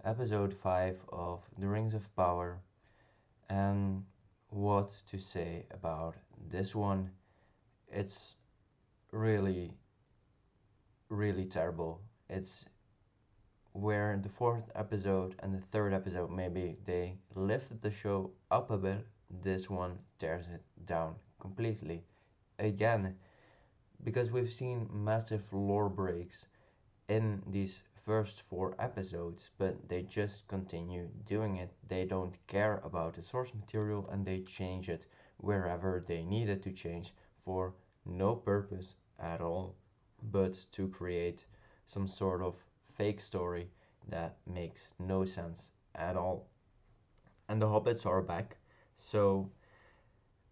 episode 5 of The Rings of Power. And what to say about this one? It's really, really terrible. It's where the fourth episode and the third episode maybe they lifted the show up a bit. This one tears it down completely. Again, because we've seen massive lore breaks in these first four episodes, but they just continue doing it. They don't care about the source material and they change it wherever they need it to change for no purpose at all, but to create some sort of fake story that makes no sense at all. And the hobbits are back, so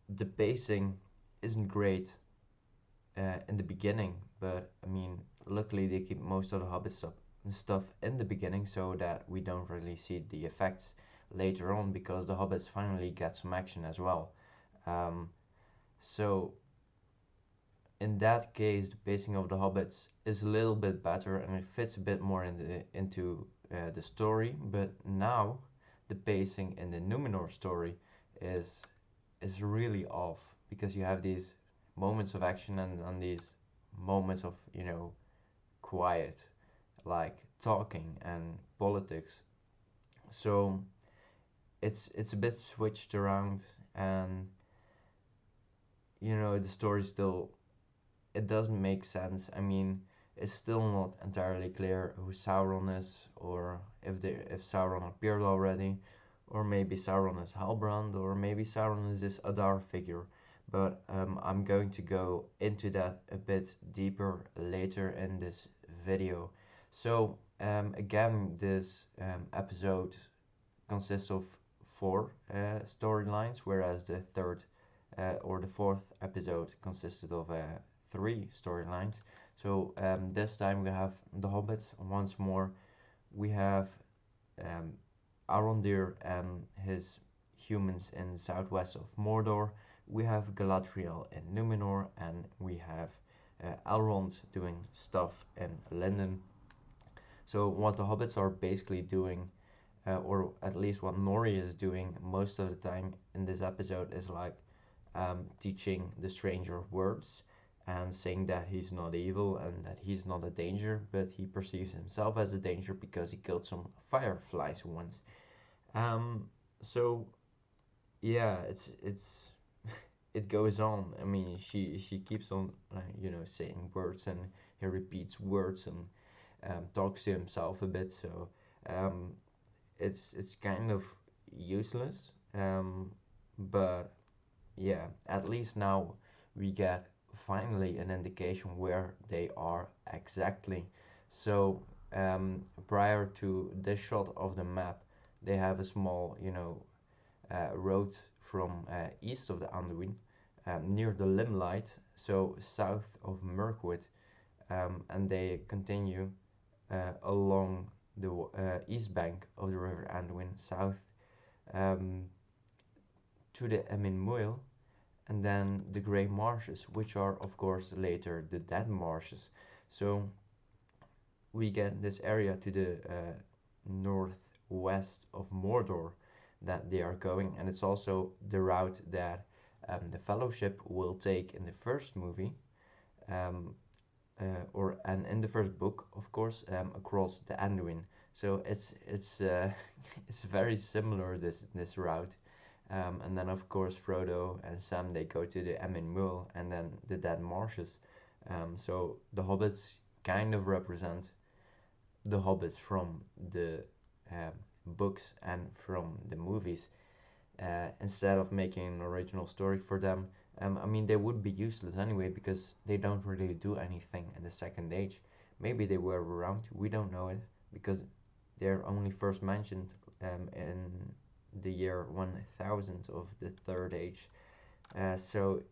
the pacing isn't great in the beginning, but I mean, luckily they keep most of the Hobbit stuff in the beginning so that we don't really see the effects later on because the Hobbits finally get some action as well. Um, so in that case, the pacing of the Hobbits is a little bit better and it fits a bit more into the story. But now the pacing in the Numenor story is is really off because you have these moments of action and these moments of quiet, like talking and politics. So it's a bit switched around, and the story still it doesn't make sense. I mean, it's still not entirely clear who Sauron is, or if Sauron appeared already, or maybe Sauron is Halbrand, or maybe Sauron is this Adar figure. But I'm going to go into that a bit deeper later in this video. So again, this episode consists of four storylines, whereas the third or the fourth episode consisted of three storylines. So this time we have the hobbits once more. We have um, Arondir and his humans in the southwest of Mordor. We have Galadriel in Numenor, and we have Elrond doing stuff in Lindon. So what the hobbits are basically doing, or at least what Nori is doing most of the time in this episode, is like teaching the stranger words and saying that he's not evil and that he's not a danger, but he perceives himself as a danger because he killed some fireflies once. Um, so yeah, it's it goes on. I mean, she keeps on saying words, and he repeats words and talks to himself a bit. So um, it's kind of useless. But yeah, at least now we get finally an indication where they are exactly. So prior to this shot of the map, they have a small, road from east of the Anduin, near the Limelight, so south of Mirkwood, and they continue along the east bank of the River Anduin, south um, to the Emin Muil, and then the Grey Marshes, which are of course later the Dead Marshes. So we get this area to the northwest of Mordor that they are going, and it's also the route that the Fellowship will take in the first movie, um, and in the first book, of course, across the Anduin. So it's it's very similar this route. And then of course Frodo and Sam they go to the Emyn Muil and then the Dead Marshes. So the hobbits kind of represent the hobbits from the um, books and from the movies. Instead of making an original story for them, I mean they would be useless anyway because they don't really do anything in the Second Age. Maybe they were around, we don't know it because they're only first mentioned in the year 1000 of the Third Age. So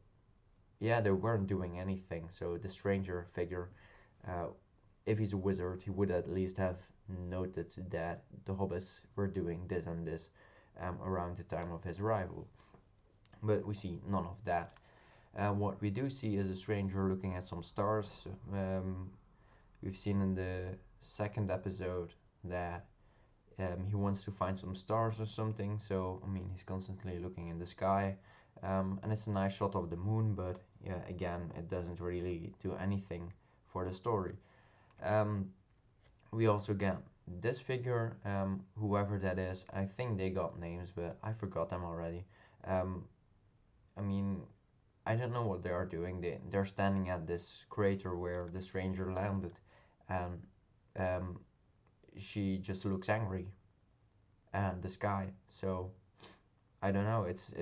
yeah, they weren't doing anything. So the stranger figure, uh, if he's a wizard, he would at least have noted that the hobbits were doing this and this around the time of his arrival. But we see none of that. What we do see is a stranger looking at some stars. We've seen in the second episode that he wants to find some stars or something. So I mean, he's constantly looking in the sky, and it's a nice shot of the moon. But yeah, again, it doesn't really do anything for the story. Um, we also get this figure, whoever that is. I think they got names, but I forgot them already. Um, I mean, I don't know what they are doing. They're standing at this crater where the stranger landed, and um, she just looks angry at the sky. So I don't know. It's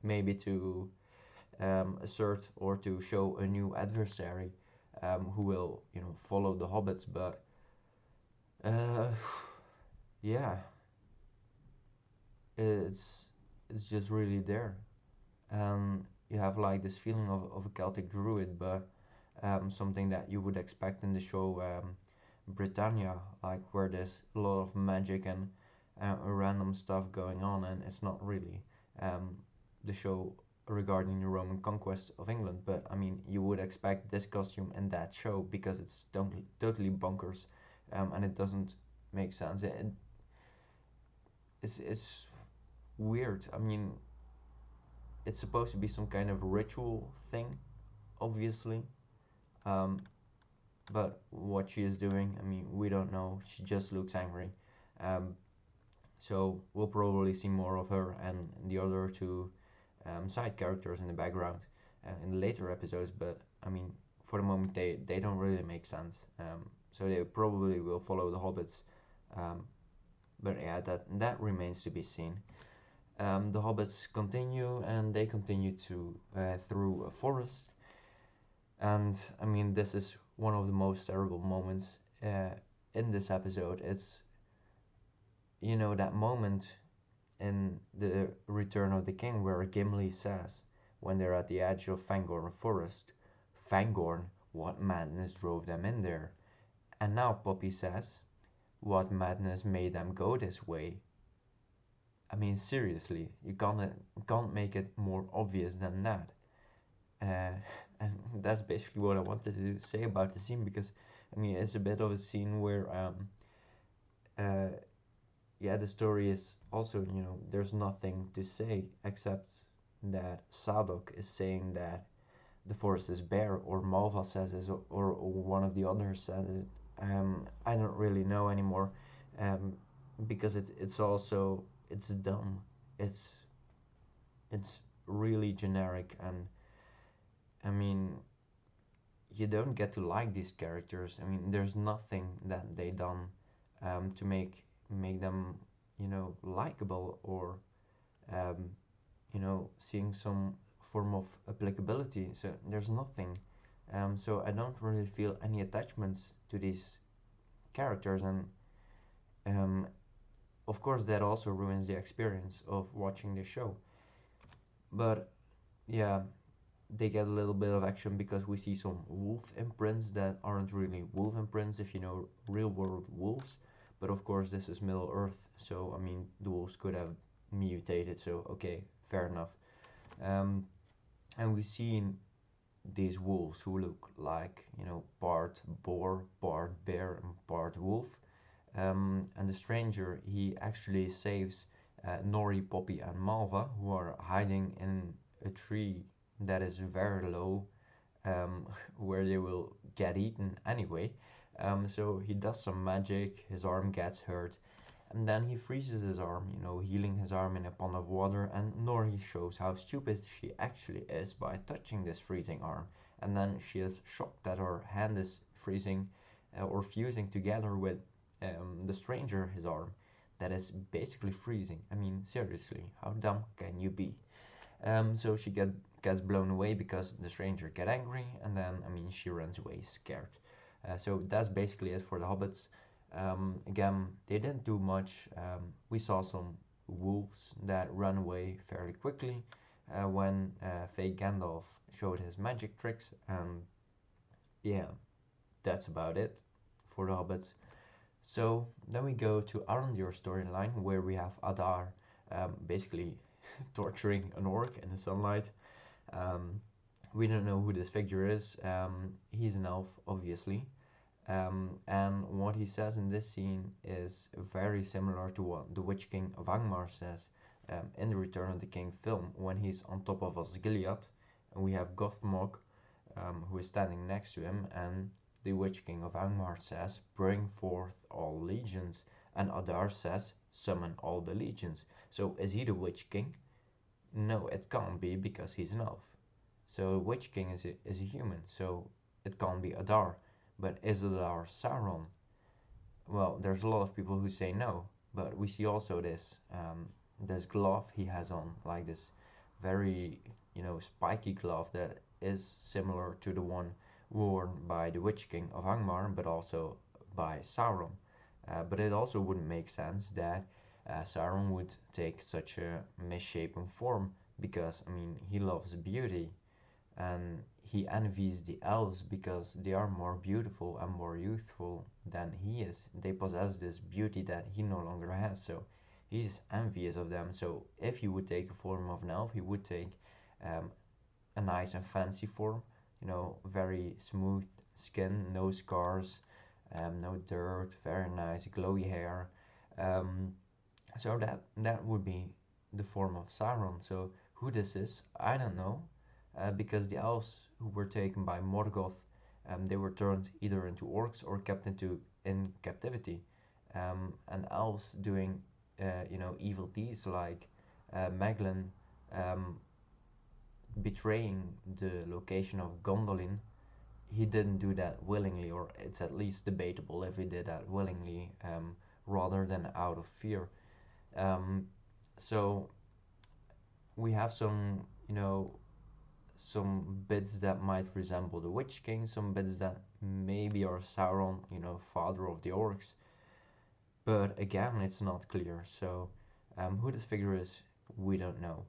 maybe to assert or to show a new adversary, who will follow the hobbits. But uh, yeah, it's it's just really there. You have like this feeling of a Celtic druid, but something that you would expect in the show Britannia, like where there's a lot of magic and random stuff going on, and it's not really um, the show regarding the Roman conquest of England. But I mean, you would expect this costume in that show because it's totally bonkers, and it doesn't make sense. It's weird. I mean, it's supposed to be some kind of ritual thing, obviously. Um, but what she is doing, I mean, we don't know. She just looks angry. Um, so we'll probably see more of her and the other two side characters in the background in the later episodes. But I mean, for the moment, they don't really make sense. So they probably will follow the hobbits. Um, but yeah, that remains to be seen. The hobbits continue, and they continue to through a forest. And I mean, this is one of the most terrible moments in this episode. It's that moment in the Return of the King where Gimli says, when they're at the edge of Fangorn Forest, Fangorn, what madness drove them in there? And now Poppy says, what madness made them go this way? I mean, seriously, you can't make it more obvious than that. Uh, and that's basically what I wanted to say about the scene, because I mean, it's a bit of a scene where uh, yeah, the story is also, there's nothing to say except that Sadok is saying that the forest is bare, or Malva says it, or one of the others says it. I don't really know anymore, um, because it's also it's dumb. It's it's really generic, and I mean, you don't get to like these characters. I mean, there's nothing that they done to make them, likable, or seeing some form of applicability. So there's nothing. So I don't really feel any attachments to these characters, and um, of course that also ruins the experience of watching the show. But yeah, they get a little bit of action because we see some wolf imprints that aren't really wolf imprints if you know real world wolves. But of course, this is Middle Earth, so I mean, the wolves could have mutated, so okay, fair enough. Um, and we see these wolves who look like, part boar, part bear, and part wolf. And the stranger, he actually saves Nori, Poppy, and Malva, who are hiding in a tree that is very low, where they will get eaten anyway. So he does some magic, his arm gets hurt, and then he freezes his arm, healing his arm in a pond of water. And Nori shows how stupid she actually is by touching this freezing arm. And then she is shocked that her hand is freezing or fusing together with the stranger, his arm, that is basically freezing. I mean, seriously, how dumb can you be? So she gets blown away because the stranger get angry, and then I mean she runs away scared. So that's basically it for the hobbits. Again, they didn't do much. We saw some wolves that ran away fairly quickly when fake Gandalf showed his magic tricks, and yeah, that's about it for the hobbits. So then we go to Arondir's storyline, where we have Adar basically torturing an orc in the sunlight. Um, we don't know who this figure is. He's an elf, obviously. And what he says in this scene is very similar to what the Witch King of Angmar says in the Return of the King film when he's on top of Osgiliath. And we have Gothmog who is standing next to him, and the Witch King of Angmar says, "Bring forth all legions," and Adar says, "Summon all the legions." So is he the Witch King? No, it can't be because he's an elf. So Witch King is a human, so it can't be Adar. But is Adar Sauron? Well, there's a lot of people who say no, but we see also this glove he has on, like this very spiky glove that is similar to the one worn by the Witch King of Angmar, but also by Sauron. But it also wouldn't make sense that Sauron would take such a misshapen form because I mean he loves beauty and he envies the elves because they are more beautiful and more youthful than he is. They possess this beauty that he no longer has, so he's envious of them. So if he would take a form of an elf, he would take um, a nice and fancy form, very smooth skin, no scars, no dirt, very nice glowy hair. Um, so that would be the form of Sauron. So who this is, I don't know, because the elves who were taken by Morgoth, they were turned either into orcs or kept in captivity. And elves doing evil deeds like Meglin um, betraying the location of Gondolin, he didn't do that willingly, or it's at least debatable if he did that willingly rather than out of fear. Um, so we have some bits that might resemble the Witch King, some bits that maybe are Sauron, father of the orcs. But again, it's not clear. So who this figure is, we don't know.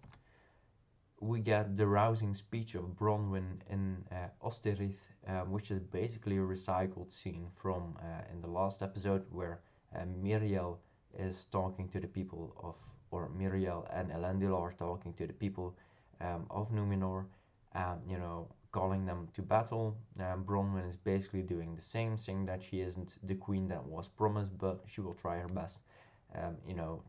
We get the rousing speech of Bronwyn in Osterith, which is basically a recycled scene from in the last episode where Miriel is talking to the people of, or Miriel and Elendil are talking to the people of Numenor, calling them to battle. Bronwyn is basically doing the same, saying that she isn't the queen that was promised, but she will try her best,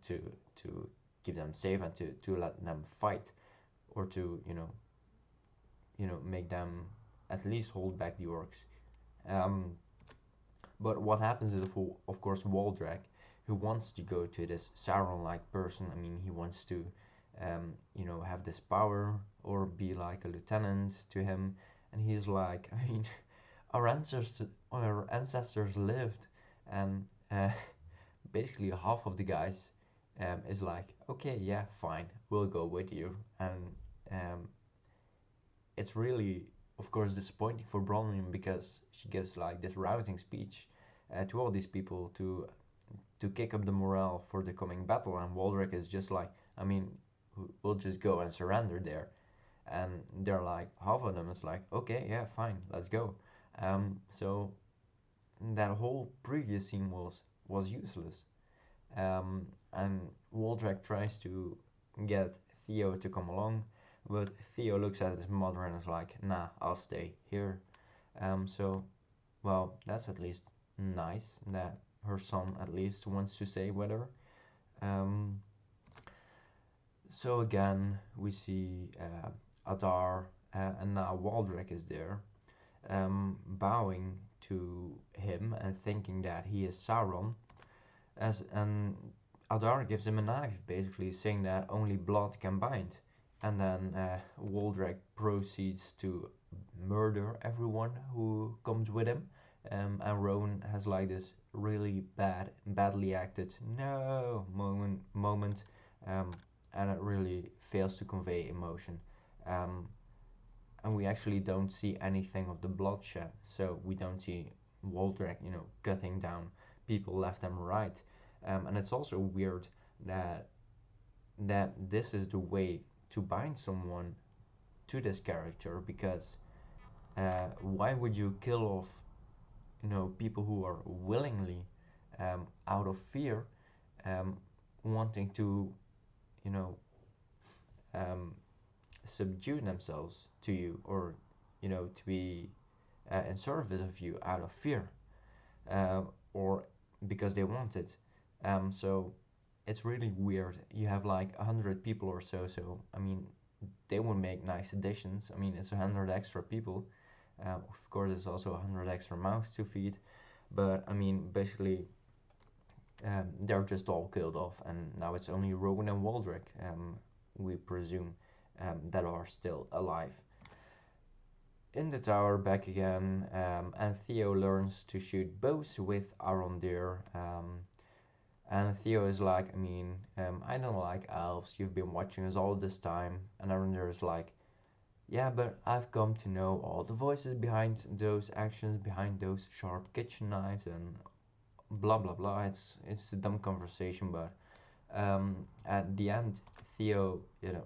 to keep them safe and to let them fight, or to make them at least hold back the orcs. Um, but what happens is, of course, Waldrek, who wants to go to this Sauron-like person. I mean, he wants to, have this power or be like a lieutenant to him. And he's like, I mean, our ancestors lived, and basically half of the guys is like, okay, yeah, fine, we'll go with you. And um, it's really, of course, disappointing for Bronwyn because she gives like this rousing speech to all these people to kick up the morale for the coming battle, and Waldrek is just like, I mean, we'll just go and surrender there, and they're like, half of them is like, okay, yeah, fine, let's go. So that whole previous scene was useless, and Waldrek tries to get Theo to come along, but Theo looks at his mother and is like, nah, I'll stay here. So, well, that's at least nice that her son at least wants to stay with her. Um, so again, we see Adar, and now Waldrek is there, bowing to him and thinking that he is Sauron, and Adar gives him a knife, basically saying that only blood can bind. And then Waldrek proceeds to murder everyone who comes with him. And Rowan has like this really badly acted no moment, um, and it really fails to convey emotion. Um, and we actually don't see anything of the bloodshed, so we don't see Waldrek, cutting down people left and right. And it's also weird that this is the way to bind someone to this character, because why would you kill off people who are willingly, out of fear, um, wanting to you know um, subdue themselves to you, or to be in service of you out of fear. or because they want it. So it's really weird. You have like 100 people or so. So I mean, they would make nice additions. I mean, it's 100 extra people. Of course, it's also 100 extra mouths to feed. But I mean, basically, they're just all killed off, and now it's only Rowan and Waldrick, we presume, that are still alive. In the tower, back again, and Theo learns to shoot bows with Arondir. And Theo is like, I mean, I don't like elves. You've been watching us all this time. And Arondir is like, yeah, but I've come to know all the voices behind those actions, behind those sharp kitchen knives, and blah blah blah. It's a dumb conversation, but at the end, Theo,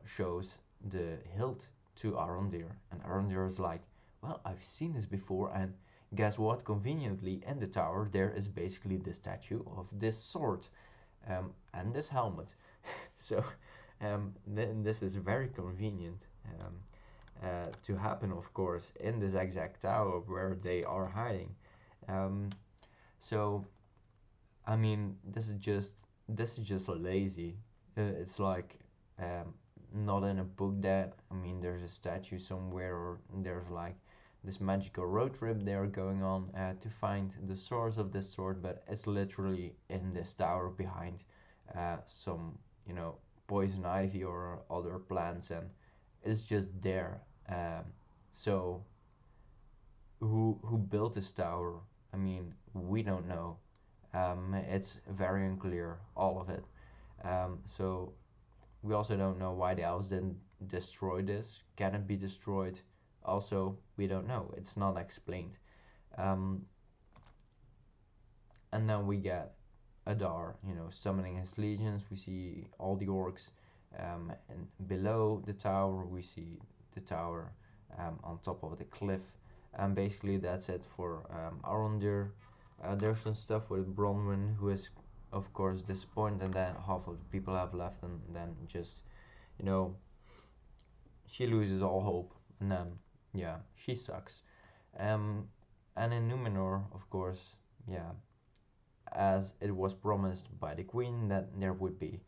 shows the hilt to Arondir, and Arondir is like, "Well, I've seen this before, and guess what? Conveniently, in the tower, there is basically the statue of this sword, and this helmet. So, this is very convenient to happen, of course, in this exact tower where they are hiding. Um, so I mean, this is just lazy. It's like not in a book that I mean, there's a statue somewhere, or there's like this magical road trip they are going on to find the source of this sword, but it's literally in this tower behind some poison ivy or other plants, and it's just there. So who built this tower? I mean, we don't know. It's very unclear, all of it. So we also don't know why the elves didn't destroy this. Can it be destroyed? Also, we don't know. It's not explained. Um, and then we get Adar, summoning his legions. We see all the orcs, and below the tower we see the tower on top of the cliff. And basically that's it for Arondir. There's some stuff with Bronwyn, who is of course disappointed that half of the people have left, and then just you know she loses all hope, and then yeah, she sucks. Um, and in Numenor, of course, yeah, as it was promised by the Queen that there would be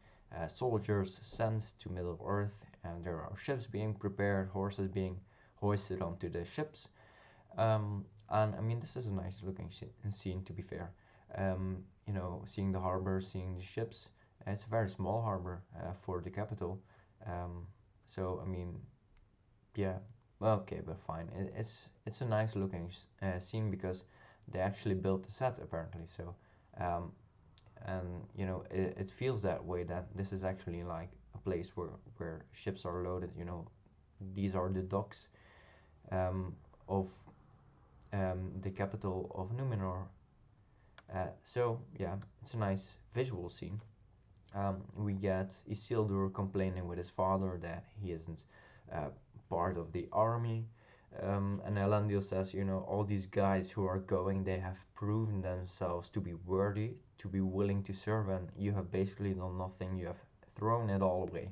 soldiers sent to Middle Earth, and there are ships being prepared, horses being hoisted onto the ships. And I mean, this is a nice looking scene, to be fair. Seeing the harbor, seeing the ships. It's a very small harbor for the capital. So I mean, yeah, well, okay, but fine. It's a nice looking scene because they actually built the set apparently. So, um, and it feels that way, that this is actually like a place where ships are loaded. These are the docks of the capital of Numenor. So yeah, it's a nice visual scene. We get Isildur complaining with his father that he isn't uh, part of the army. And Elendil says, all these guys who are going, they have proven themselves to be worthy, to be willing to serve, and you have basically done nothing. You have thrown it all away.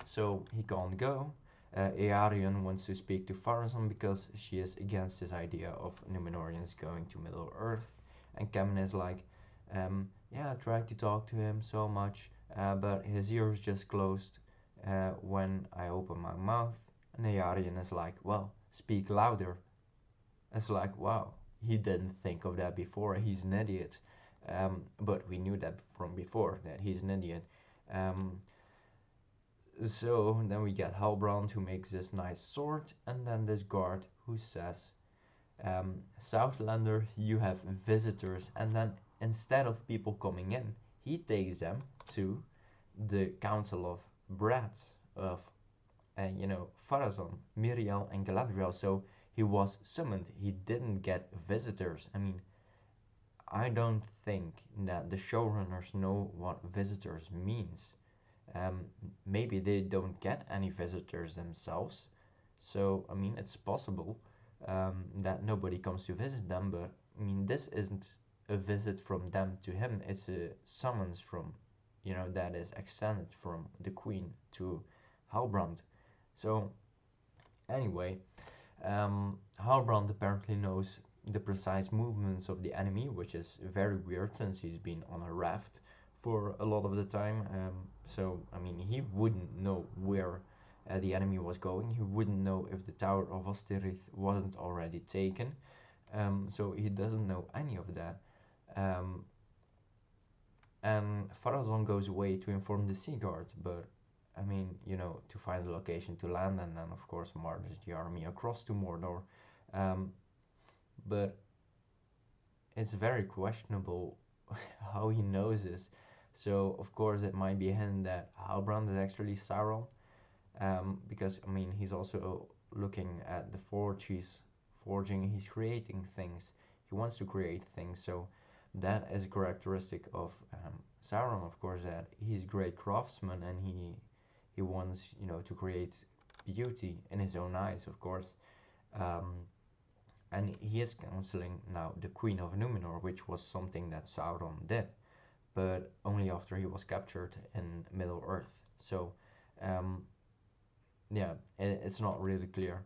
So he can't go. Earion wants to speak to Pharazôn because she is against his idea of Numenorians going to Middle Earth. And Kemen is like, yeah, I tried to talk to him so much, but his ears just closed when I open my mouth. And Earion is like, well, speak louder. It's like, wow, he didn't think of that before. He's an idiot. But we knew that from before, that he's an idiot. So then we get Halbrand, who makes this nice sword, and then this guard who says, Southlander, you have visitors. And then instead of people coming in, he takes them to the Council of Brats of, Pharazôn, Miriel, and Galadriel. So he was summoned. He didn't get visitors. I mean, I don't think that the showrunners know what visitors means. Maybe they don't get any visitors themselves. So, I mean, it's possible that nobody comes to visit them, but I mean, this isn't a visit from them to him, it's a summons from, that is extended from the Queen to Halbrand. So, anyway, Halbrand apparently knows the precise movements of the enemy, which is very weird since he's been on a raft for a lot of the time. So, I mean, he wouldn't know where the enemy was going. He wouldn't know if the Tower of Osterith wasn't already taken. So he doesn't know any of that. Um, and Farazon goes away to inform the Sea Guard, but I mean, to find a location to land and then, of course, march the army across to Mordor. Um, but it's very questionable how he knows this. So, of course, it might be a hint that Halbrand is actually Sauron, because, I mean, he's also looking at the forge, he's forging, he's creating things. He wants to create things, so that is a characteristic of Sauron, of course, that he's a great craftsman and he wants, to create beauty in his own eyes, of course. Um, and he is counseling now the Queen of Numenor, which was something that Sauron did, but only after he was captured in Middle Earth. So, um, yeah, it's not really clear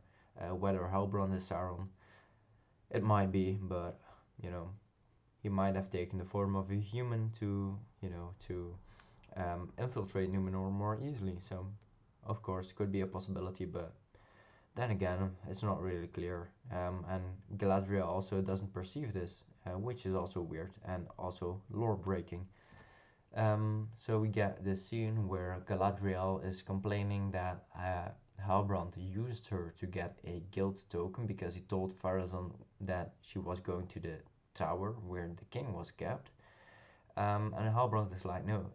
whether Halbrand is Sauron. It might be, but you know, he might have taken the form of a human to, infiltrate Numenor more easily. So, of course, could be a possibility, but then again, it's not really clear. And Galadriel also doesn't perceive this, which is also weird and also lore breaking. So we get this scene where Galadriel is complaining that Halbrand used her to get a guild token because he told Pharazôn that she was going to the tower where the king was kept. And Halbrand is like, no,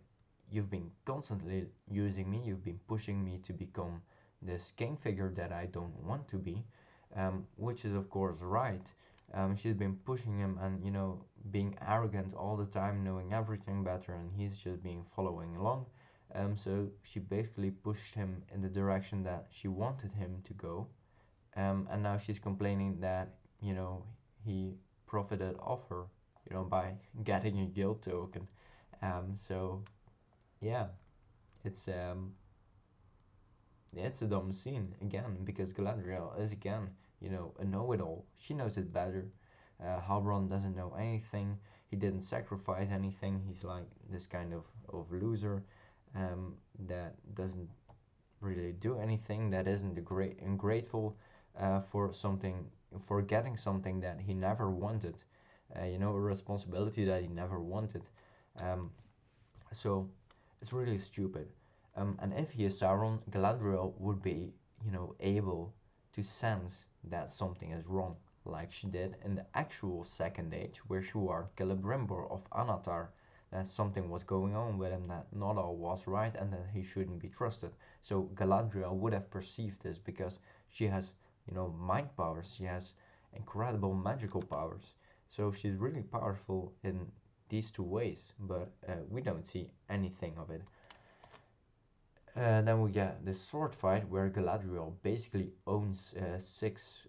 you've been constantly using me, you've been pushing me to become this king figure that I don't want to be, which is of course right. She's been pushing him and being arrogant all the time, knowing everything better, and he's just being following along. So she basically pushed him in the direction that she wanted him to go, and now she's complaining that he profited off her, by getting a guild token. So yeah, it's um, it's a dumb scene again because Galadriel is again, a know-it-all. She knows it better. Halbrand doesn't know anything. He didn't sacrifice anything. He's like this kind of loser that doesn't really do anything. That isn't a great ungrateful for something, for getting something that he never wanted. A responsibility that he never wanted. Um, so it's really stupid. And if he is Sauron, Galadriel would be, able to sense that something is wrong, like she did in the actual Second Age, where she warned Celebrimbor of Anatar that something was going on with him, that not all was right, and that he shouldn't be trusted. So Galadriel would have perceived this because she has, mind powers. She has incredible magical powers. So she's really powerful in these two ways, but we don't see anything of it. Then we get this sword fight where Galadriel basically owns six,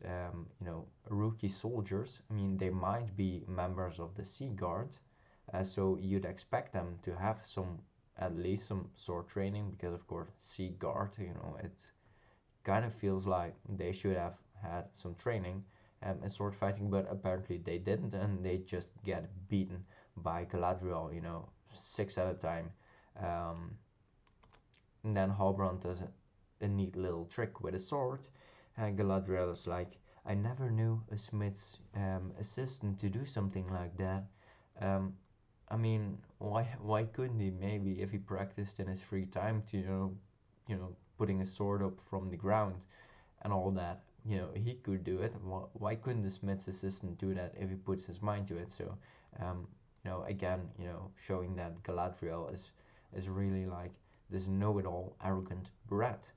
rookie soldiers. I mean, they might be members of the Sea Guard, so you'd expect them to have at least some sword training, because of course, Sea Guard, it kind of feels like they should have had some training in sword fighting, but apparently they didn't, and they just get beaten by Galadriel, six at a time. Um, and then Halbrand does a neat little trick with a sword, and Galadriel is like, I never knew a smith's assistant to do something like that. Um, I mean, why couldn't he? Maybe if he practiced in his free time to putting a sword up from the ground and all that, he could do it. Why couldn't the smith's assistant do that if he puts his mind to it? So, again, showing that Galadriel is really like this know-it-all, arrogant brat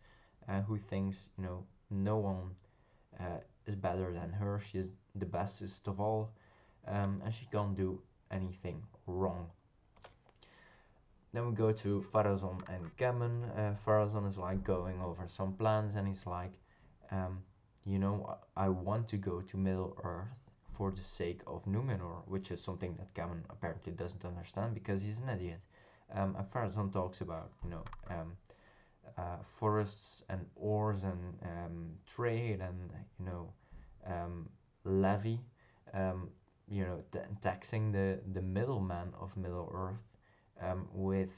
who thinks no one is better than her. She is the bestest of all, and she can't do anything wrong. Then we go to Pharazôn and Gammon. Pharazôn is like going over some plans, and he's like, um, I want to go to Middle Earth for the sake of Numenor, which is something that Gammon apparently doesn't understand because he's an idiot. And Pharazôn talks about, forests and ores and trade and, levy. um, taxing the middleman of Middle Earth with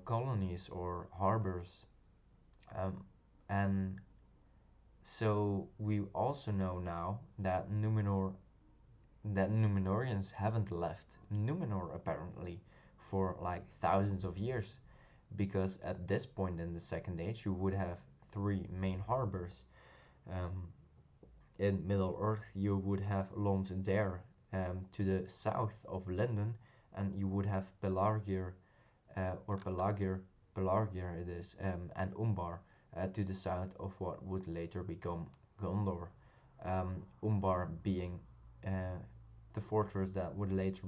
colonies or harbors, um, and so we also know now that Numenorians haven't left Numenor apparently for like thousands of years, because at this point in the Second Age you would have three main harbors. Um, in Middle Earth you would have Londres to the south of London, and you would have Pelargir or Pelargir it is, and Umbar to the south of what would later become Gondor. Umbar being the fortress that would later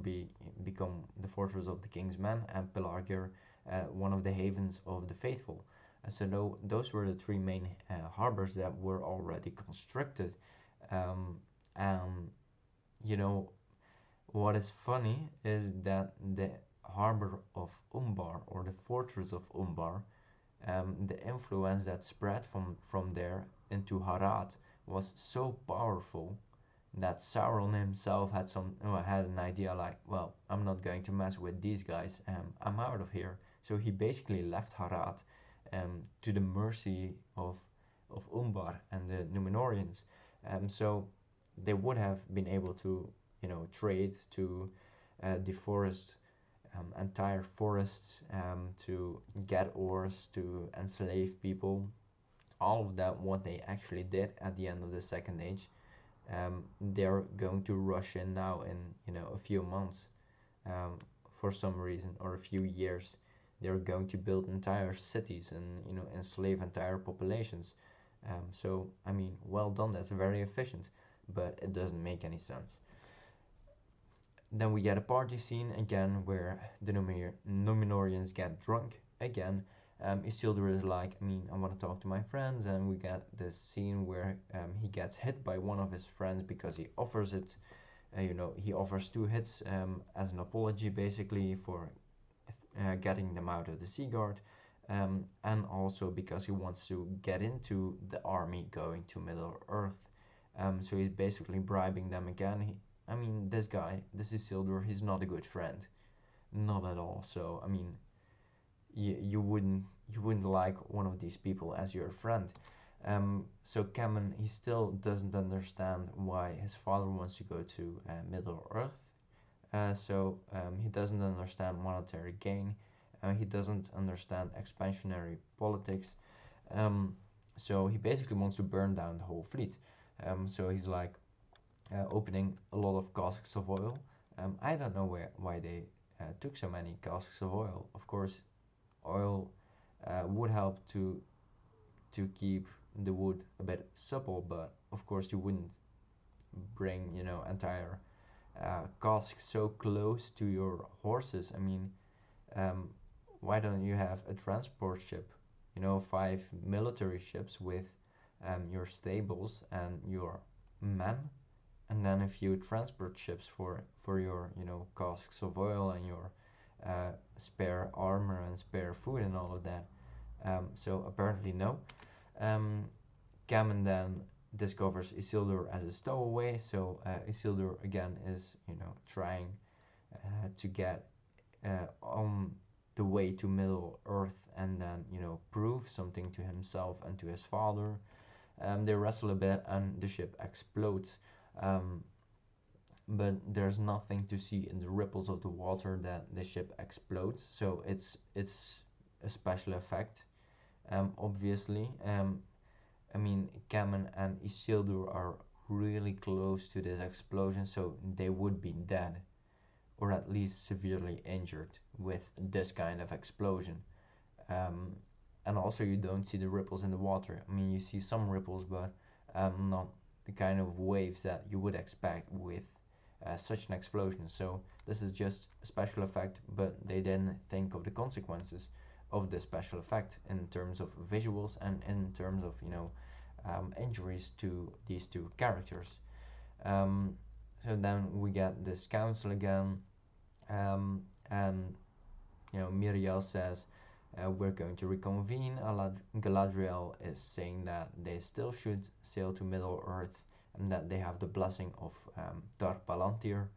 become the fortress of the King's Men, and Pelargir, one of the havens of the faithful. So those were the three main harbors that were already constructed. Um, and you know what is funny is that the harbor of Umbar, or the fortress of Umbar, the influence that spread from there into Harad was so powerful that Sauron himself had an idea like, well, I'm not going to mess with these guys. I'm out of here. So he basically left Harad to the mercy of Umbar and the Numenorians. So they would have been able to, trade, to deforest entire forests, to get ores, to enslave people. All of that, what they actually did at the end of the Second Age, they're going to rush in now in a few months, um, for some reason, or a few years. They're going to build entire cities and enslave entire populations. So I mean, well done. That's very efficient, but it doesn't make any sense. Then we get a party scene again where the Numenorians get drunk again. Isildur is like, I mean, I want to talk to my friends, and we get this scene where he gets hit by one of his friends because he offers it. He offers two hits as an apology, basically, for getting them out of the Sea Guard, and also because he wants to get into the army going to Middle Earth. So he's basically bribing them again. I mean, this guy, this Isildur, he's not a good friend, not at all. So I mean, you wouldn't like one of these people as your friend. So Cameron, he still doesn't understand why his father wants to go to Middle Earth. He doesn't understand monetary gain. He doesn't understand expansionary politics. Um, so he basically wants to burn down the whole fleet. So he's like opening a lot of casks of oil. I don't know why they took so many casks of oil. Of course, oil would help to keep the wood a bit supple, but of course you wouldn't bring entire casks so close to your horses. I mean, um, why don't you have a transport ship? Five military ships with your stables and your men, and then a few transport ships for your casks of oil and your spare armor and spare food and all of that. So apparently no. Um, Gammon then discovers Isildur as a stowaway. So Isildur again is trying to get on the way to Middle Earth, and then prove something to himself and to his father. They wrestle a bit and the ship explodes. Um, but there's nothing to see in the ripples of the water that the ship explodes. So it's a special effect. Obviously, I mean, Cameron and Isildur are really close to this explosion, so they would be dead, or at least severely injured with this kind of explosion. Um, and also, you don't see the ripples in the water. I mean, you see some ripples, but not the kind of waves that you would expect with such an explosion. So this is just a special effect, but they didn't think of the consequences of the special effect in terms of visuals and in terms of injuries to these two characters. Um, so then we get this council again, and Miriel says we're going to reconvene. Galadriel is saying that they still should sail to Middle Earth, and that they have the blessing of Tar Palantir.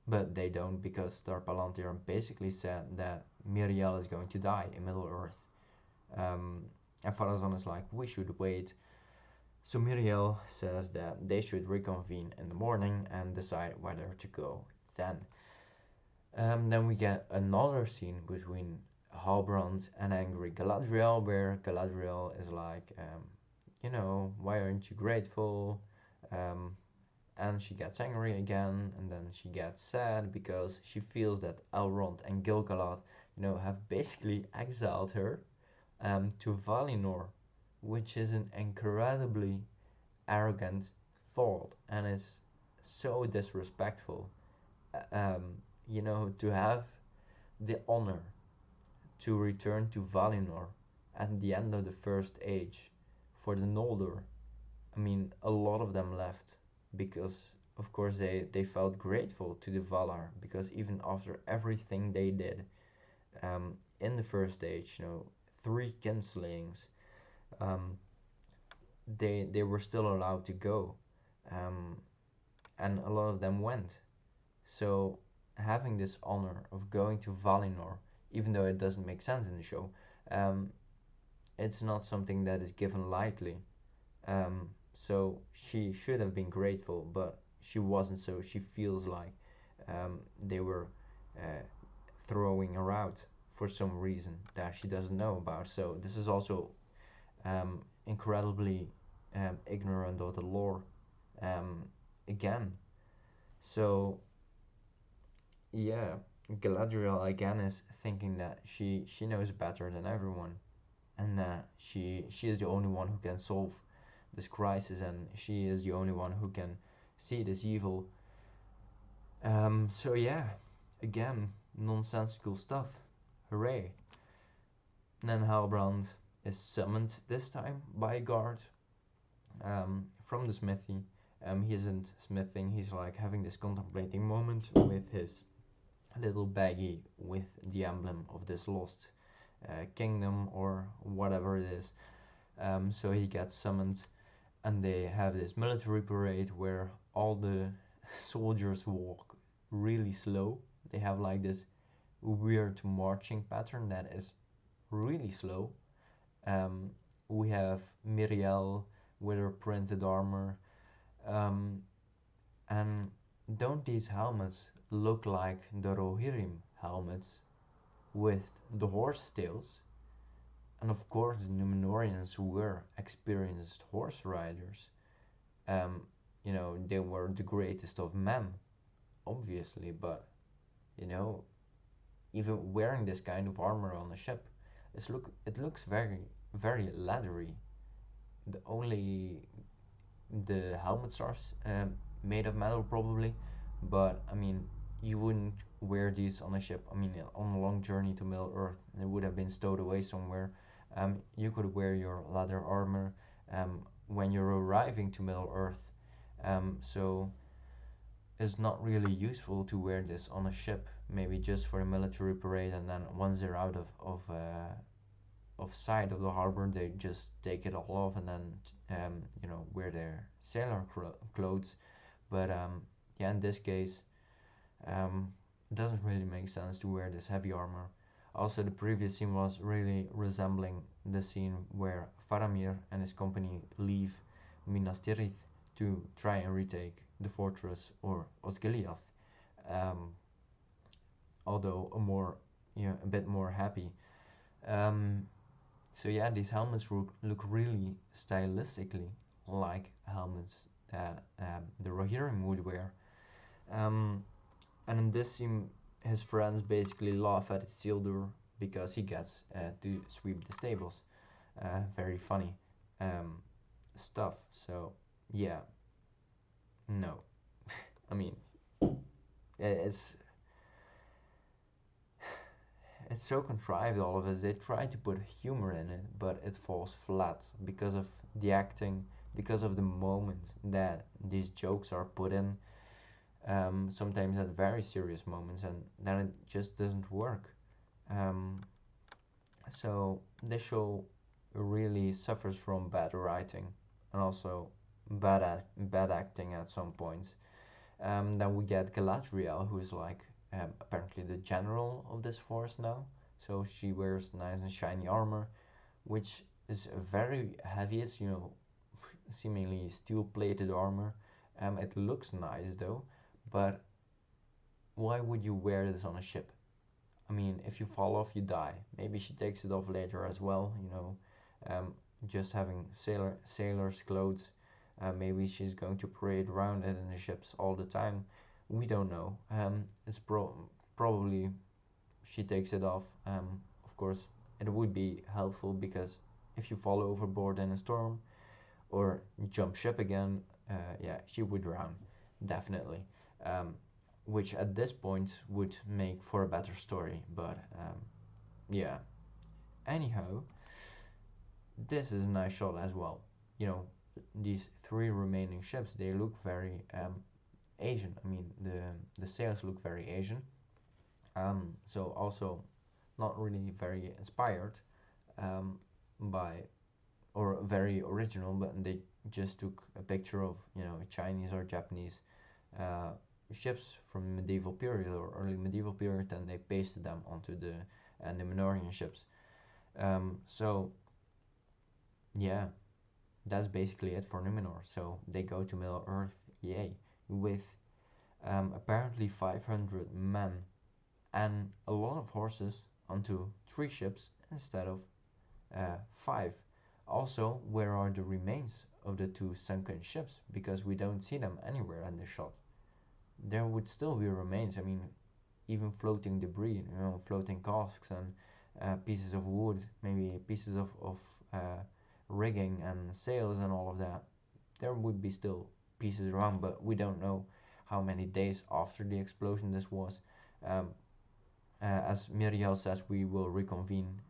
But they don't, because Tar Palantir basically said that Miriel is going to die in Middle Earth. And Pharazôn is like, we should wait. So Miriel says that they should reconvene in the morning and decide whether to go then. Then we get another scene between Halbrand and angry Galadriel, where Galadriel is like, why aren't you grateful? Um, and she gets angry again, and then she gets sad because she feels that Elrond and Gil-galad, have basically exiled her to Valinor, which is an incredibly arrogant thought, and it's so disrespectful. To have the honor to return to Valinor at the end of the First Age for the Noldor. I mean, a lot of them left because, of course, they felt grateful to the Valar, because even after everything they did in the First Age, three kinslayings, um, they were still allowed to go, um, and a lot of them went. So having this honor of going to Valinor, even though it doesn't make sense in the show, um, it's not something that is given lightly. So she should have been grateful, but she wasn't. So she feels like they were uh, throwing her out for some reason that she doesn't know about. So this is also incredibly ignorant of the lore um, again. So yeah, Galadriel again is thinking that she knows better than everyone, and that she is the only one who can solve this crisis, and she is the only one who can see this evil. So yeah, again, nonsensical stuff. Hooray! And then Halbrand is summoned this time by a guard from the smithy. He isn't smithing, he's like having this contemplating moment with his little baggie with the emblem of this lost kingdom or whatever it is. So he gets summoned, and they have this military parade where all the soldiers walk really slow. They have like this weird marching pattern that is really slow. Um, we have Miriel with her printed armor. Um, and don't these helmets look like the Rohirrim helmets with the horse tails? And of course, the Numenorians were experienced horse riders. Um, they were the greatest of men, obviously, but you know, even wearing this kind of armor on a ship, it looks very very leathery. The helmets are made of metal probably, but I mean, you wouldn't wear these on a ship. I mean, on a long journey to Middle Earth, it would have been stowed away somewhere. You could wear your leather armor when you're arriving to Middle Earth. So it's not really useful to wear this on a ship. Maybe just for a military parade, and then once they're out of sight of the harbor, they just take it all off and then wear their sailor clothes. But yeah, in this case, it doesn't really make sense to wear this heavy armor. Also, the previous scene was really resembling the scene where Faramir and his company leave Minas Tirith to try and retake the fortress or Osgiliath. Um, Although a bit more happy. Um, so yeah, these helmets look really stylistically like helmets that the Rohirrim would wear. Um, and in this scene, his friends basically laugh at Isildur because he gets to sweep the stables. Very funny stuff. So yeah, no, I mean, it's it's so contrived, all of it. They try to put humor in it, but it falls flat because of the acting, because of the moment that these jokes are put in. Sometimes at very serious moments, and then it just doesn't work. Um, so this show really suffers from bad writing, and also bad acting at some points. Then we get Galadriel, who is like apparently the general of this force now. So she wears nice and shiny armor, which is very heavy. It's, seemingly steel-plated armor. It looks nice though, but why would you wear this on a ship? I mean, if you fall off, you die. Maybe she takes it off later as well. Just having sailor's clothes. Maybe she's going to parade around it in the ships all the time. We don't know. It's probably she takes it off. Of course, it would be helpful because if you fall overboard in a storm or jump ship again, yeah, she would drown, definitely. Um, which at this point would make for a better story. But yeah. Anyhow, this is a nice shot as well. You know, these three remaining ships, they look very Asian. I mean, the sails look very Asian. So also not really very inspired um, by or very original, but they just took a picture of Chinese or Japanese uh, ships from medieval period or early medieval period, and they pasted them onto the Minoran ships. So yeah, that's basically it for Numenor. So they go to Middle Earth, yay, with apparently 500 men and a lot of horses onto three ships instead of five. Also, where are the remains of the two sunken ships? Because we don't see them anywhere in the shot. There would still be remains. I mean, even floating debris, floating casks and pieces of wood, maybe pieces of rigging and sails and all of that. There would be still pieces around, but we don't know how many days after the explosion this was. Um, as Miriel says, we will reconvene,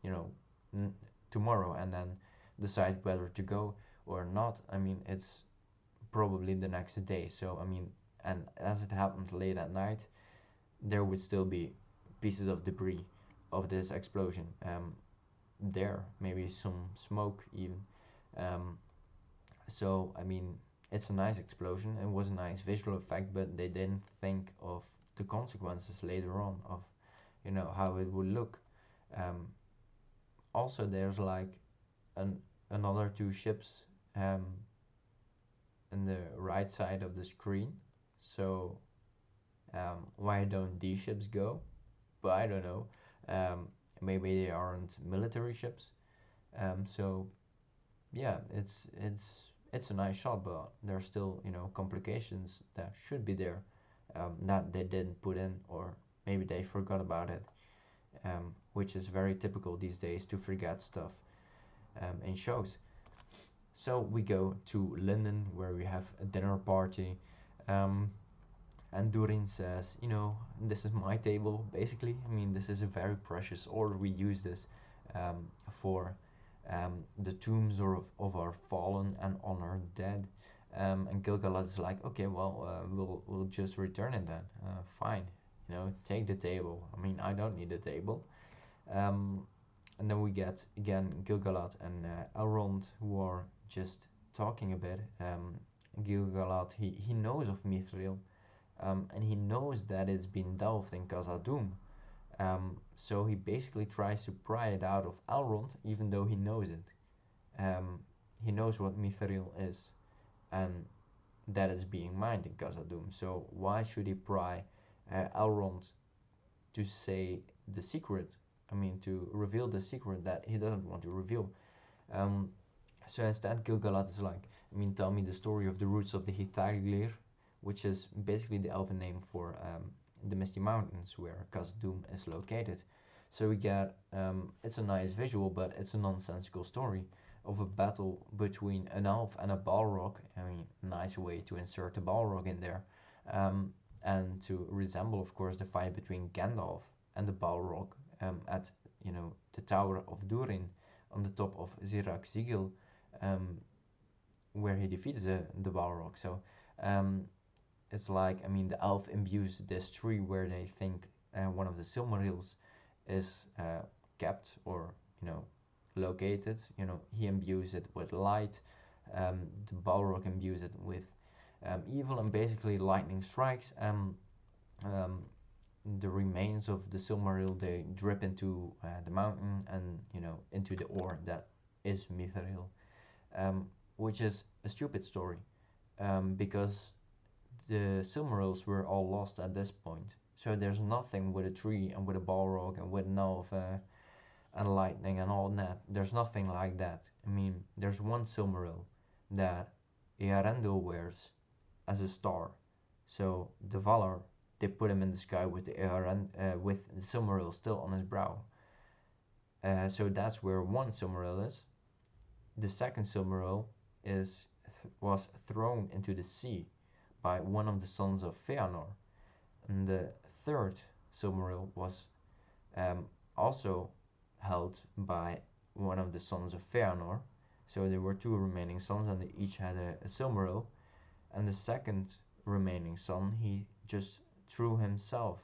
you know, n- tomorrow and then decide whether to go or not. I mean, it's probably the next day. So I mean, and as it happened late at night, there would still be pieces of debris of this explosion there. Maybe some smoke even. Um, so I mean, it's a nice explosion. It was a nice visual effect, but they didn't think of the consequences later on of how it would look. Um, Also, there's like an another two ships um, in the right side of the screen. So why don't these ships go? But I don't know. Um, Maybe they aren't military ships. So yeah, it's a nice shot, but there's still complications that should be there that they didn't put in, or maybe they forgot about it, which is very typical these days to forget stuff in shows. So we go to London where we have a dinner party. Um, and Durin says, this is my table, basically. I mean, this is a very precious order. We use this for the tombs of our fallen and honored dead. And Gilgalad is like, okay, well, we'll just return it then. Fine, take the table. I mean, I don't need a table. Um, and then we get again Gilgalad and Elrond who are just talking a bit. Gilgalad, he knows of Mithril, and he knows that it's been delved in Khazad-dûm. So he basically tries to pry it out of Elrond, even though he knows it. Um, he knows what Mithril is, and that is being mined in Khazad-dûm. So why should he pry Elrond to say the secret? I mean, to reveal the secret that he doesn't want to reveal. Um, so instead, Gilgalad is like, I mean, tell me the story of the roots of the Hithaglir, which is basically the elven name for the Misty Mountains where Khazad-dûm is located. So we get, it's a nice visual, but it's a nonsensical story of a battle between an elf and a Balrog. I mean, nice way to insert a Balrog in there. And to resemble, of course, the fight between Gandalf and the Balrog at, the Tower of Durin on the top of Zirak-Sigil, um, where he defeats the Balrog. So um, it's like, I mean, the elf imbues this tree where they think one of the Silmarils is kept or located. He imbues it with light, The Balrog imbues it with evil, and basically lightning strikes. Um, the remains of the Silmaril, they drip into the mountain, and into the ore that is Mithril, um, which is a stupid story, because the Silmarils were all lost at this point. So there's nothing with a tree and with a Balrog and with Nova and lightning and all that. There's nothing like that. I mean, there's one Silmaril that Earendil wears as a star. So the Valar, they put him in the sky with with the Silmaril still on his brow. So that's where one Silmaril is. The second Silmaril is was thrown into the sea by one of the sons of Feanor, and the third Silmaril was um, also held by one of the sons of Feanor. So there were two remaining sons, and they each had a Silmaril. And the second remaining son, he just threw himself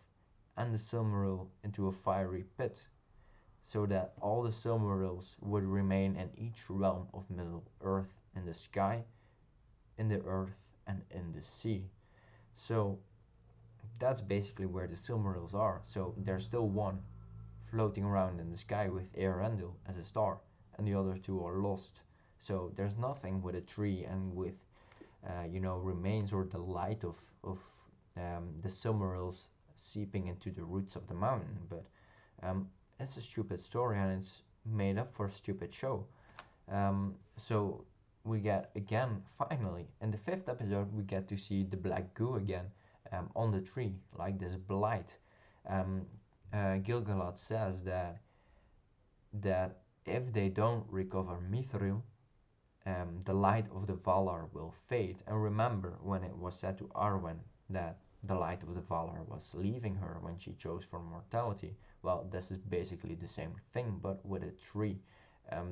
and the Silmaril into a fiery pit, so that all the Silmarils would remain in each realm of Middle Earth, in the sky, in the earth, and in the sea. So that's basically where the Silmarils are. So there's still one floating around in the sky with Earendil as a star, and the other two are lost. So there's nothing with a tree and with remains or the light of the Silmarils seeping into the roots of the mountain. But um, it's a stupid story, and it's made up for a stupid show. So we get again, finally, in the fifth episode, we get to see the black goo again, on the tree, like this blight. Um, Gilgalad says that if they don't recover Mithril, the light of the Valar will fade. And remember when it was said to Arwen that the light of the Valar was leaving her when she chose for mortality. Well, this is basically the same thing, but with a tree,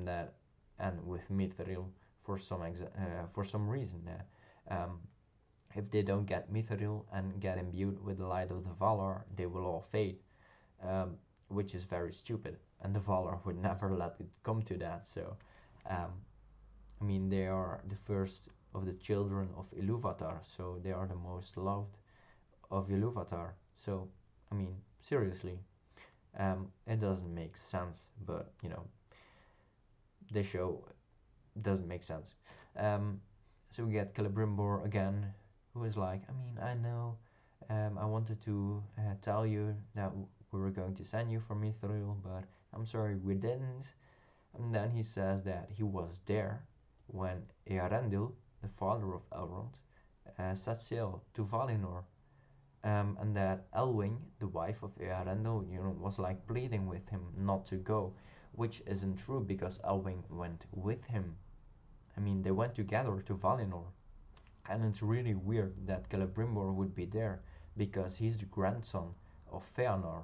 that and with Mithril for some reason. If they don't get Mithril and get imbued with the light of the Valar, they will all fade, um, which is very stupid. And the Valar would never let it come to that. So, um, I mean, they are the first of the children of Ilúvatar, so they are the most loved of Ilúvatar. So, I mean, seriously, it doesn't make sense, but the show doesn't make sense. Um, so we get Celebrimbor again, who is like, I mean, I know, I wanted to tell you that we were going to send you for Mithril, but I'm sorry we didn't. And then he says that he was there when Earendil, the father of Elrond, set sail to Valinor, and that Elwing, the wife of Earendil, was like pleading with him not to go, which isn't true because Elwing went with him. I mean, they went together to Valinor, and it's really weird that Celebrimbor would be there because he's the grandson of Feanor.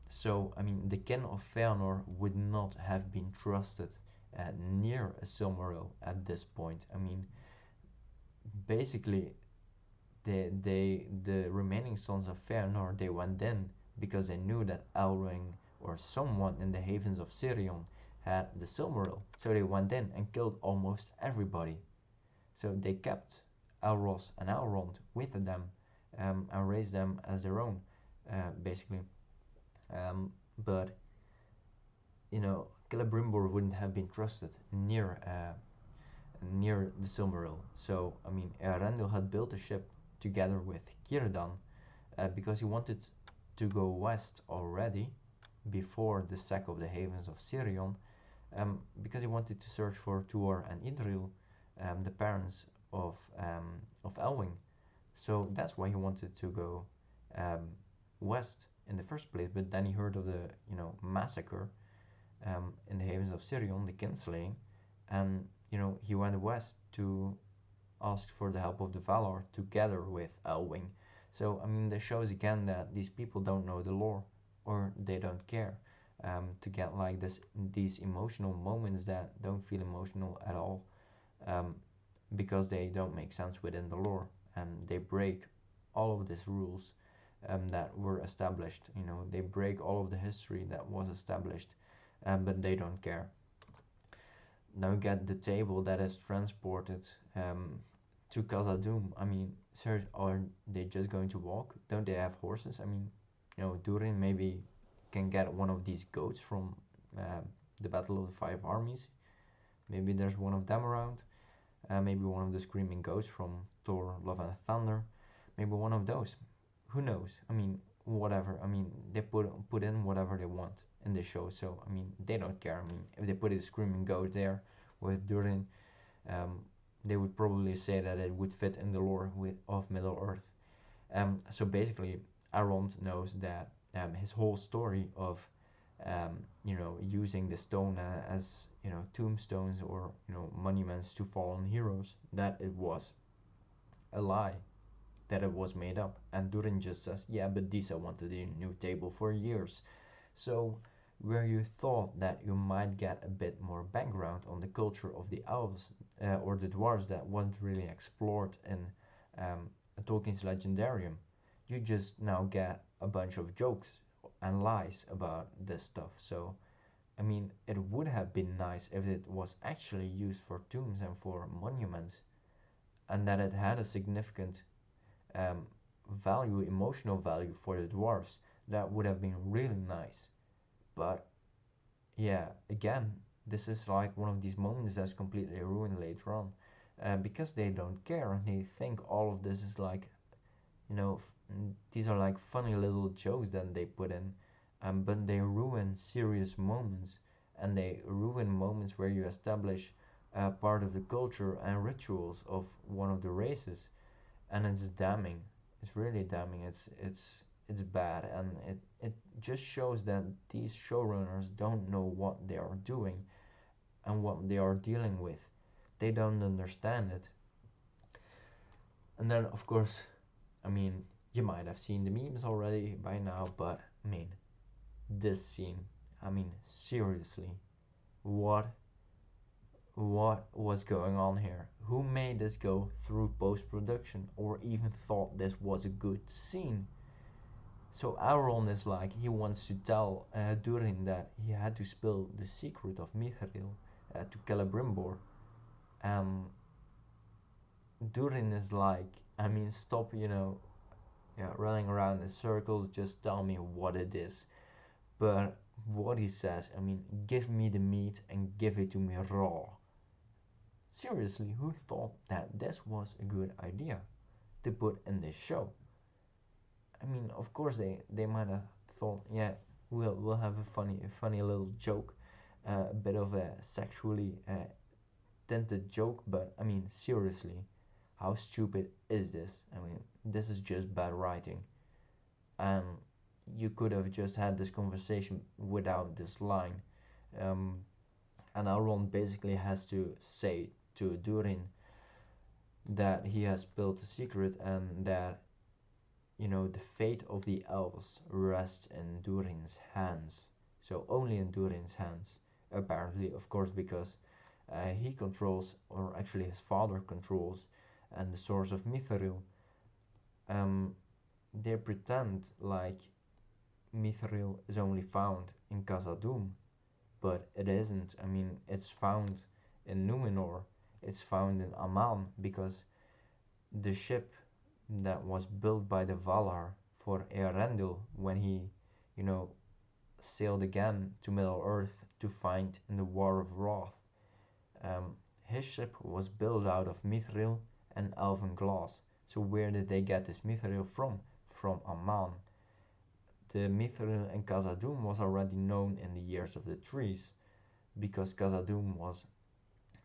So, I mean, the kin of Feanor would not have been trusted near a Silmaril at this point. I mean, basically, the remaining sons of Feanor, they went in because they knew that Elwing or someone in the havens of Sirion had the Silmaril. So they went in and killed almost everybody. So they kept Elros and Elrond with them, and raised them as their own, basically. But Celebrimbor wouldn't have been trusted near the Silmaril. So I mean, Earendil had built a ship together with Círdan, because he wanted to go west already before the sack of the havens of Sirion, because he wanted to search for Tuor and Idril, the parents of Elwing. So that's why he wanted to go um, west in the first place. But then he heard of the massacre in the havens of Sirion, the kinslaying, and he went west to ask for the help of the Valar together with Elwing. So I mean, this shows again that these people don't know the lore, or they don't care, to get like these emotional moments that don't feel emotional at all, um, because they don't make sense within the lore, and they break all of these rules that were established. They break all of the history that was established, but they don't care. Now get the table that is transported to Khazad-dûm. I mean, sir, are they just going to walk? Don't they have horses? I mean, Durin maybe can get one of these goats from uh, the Battle of the Five Armies. Maybe there's one of them around. Maybe one of the screaming goats from Thor: Love and Thunder. Maybe one of those. Who knows? I mean, whatever. I mean, they put in whatever they want in the show. So I mean, they don't care. I mean, if they put a screaming goat there with Durin, um, they would probably say that it would fit in the lore of Middle Earth. So basically, Elrond knows that his whole story of using the stone as tombstones or monuments to fallen heroes, that it was a lie, that it was made up. And Durin just says, yeah, but Disa wanted a new table for years. So where you thought that you might get a bit more background on the culture of the elves or the dwarves that wasn't really explored in Tolkien's Legendarium, you just now get a bunch of jokes and lies about this stuff. So I mean, it would have been nice if it was actually used for tombs and for monuments, and that it had a significant um, value, emotional value for the dwarves. That would have been really nice. But yeah, again, this is like one of these moments that's completely ruined later on, because they don't care and they think all of this is like, these are like funny little jokes that they put in, but they ruin serious moments, and they ruin moments where you establish part of the culture and rituals of one of the races, and it's damning. It's really damning. It's bad, and it just shows that these showrunners don't know what they are doing and what they are dealing with. They don't understand it. And then, of course, I mean, you might have seen the memes already by now, but I mean, this scene, I mean, seriously, what what was going on here? Who made this go through post production or even thought this was a good scene? So Auron is like, he wants to tell Durin that he had to spill the secret of Mithril to Celebrimbor. Um, Durin is like, I mean, stop, yeah, running around in circles, just tell me what it is. But what he says, I mean, give me the meat and give it to me raw. Seriously, who thought that this was a good idea to put in this show? I mean, of course they might have thought, yeah, we'll have a funny little joke, a bit of a sexually tinted joke, but I mean, seriously, how stupid is this? I mean, this is just bad writing, and you could have just had this conversation without this line. Um, and Elrond basically has to say to Durin that he has built a secret and that the fate of the elves rests in Durin's hands. So only in Durin's hands, apparently, of course, because he controls, or actually his father controls, and the source of Mithril. Um, they pretend like Mithril is only found in Khazad-dûm, but it isn't. I mean, it's found in Numenor. It's found in Aman because the ship that was built by the Valar for Earendil when he, you know, sailed again to Middle Earth to fight in the War of Wrath. Um, his ship was built out of mithril and elven glass. So where did they get this mithril from? From Aman. The mithril in Khazad-dûm was already known in the Years of the Trees, because Khazad-dûm was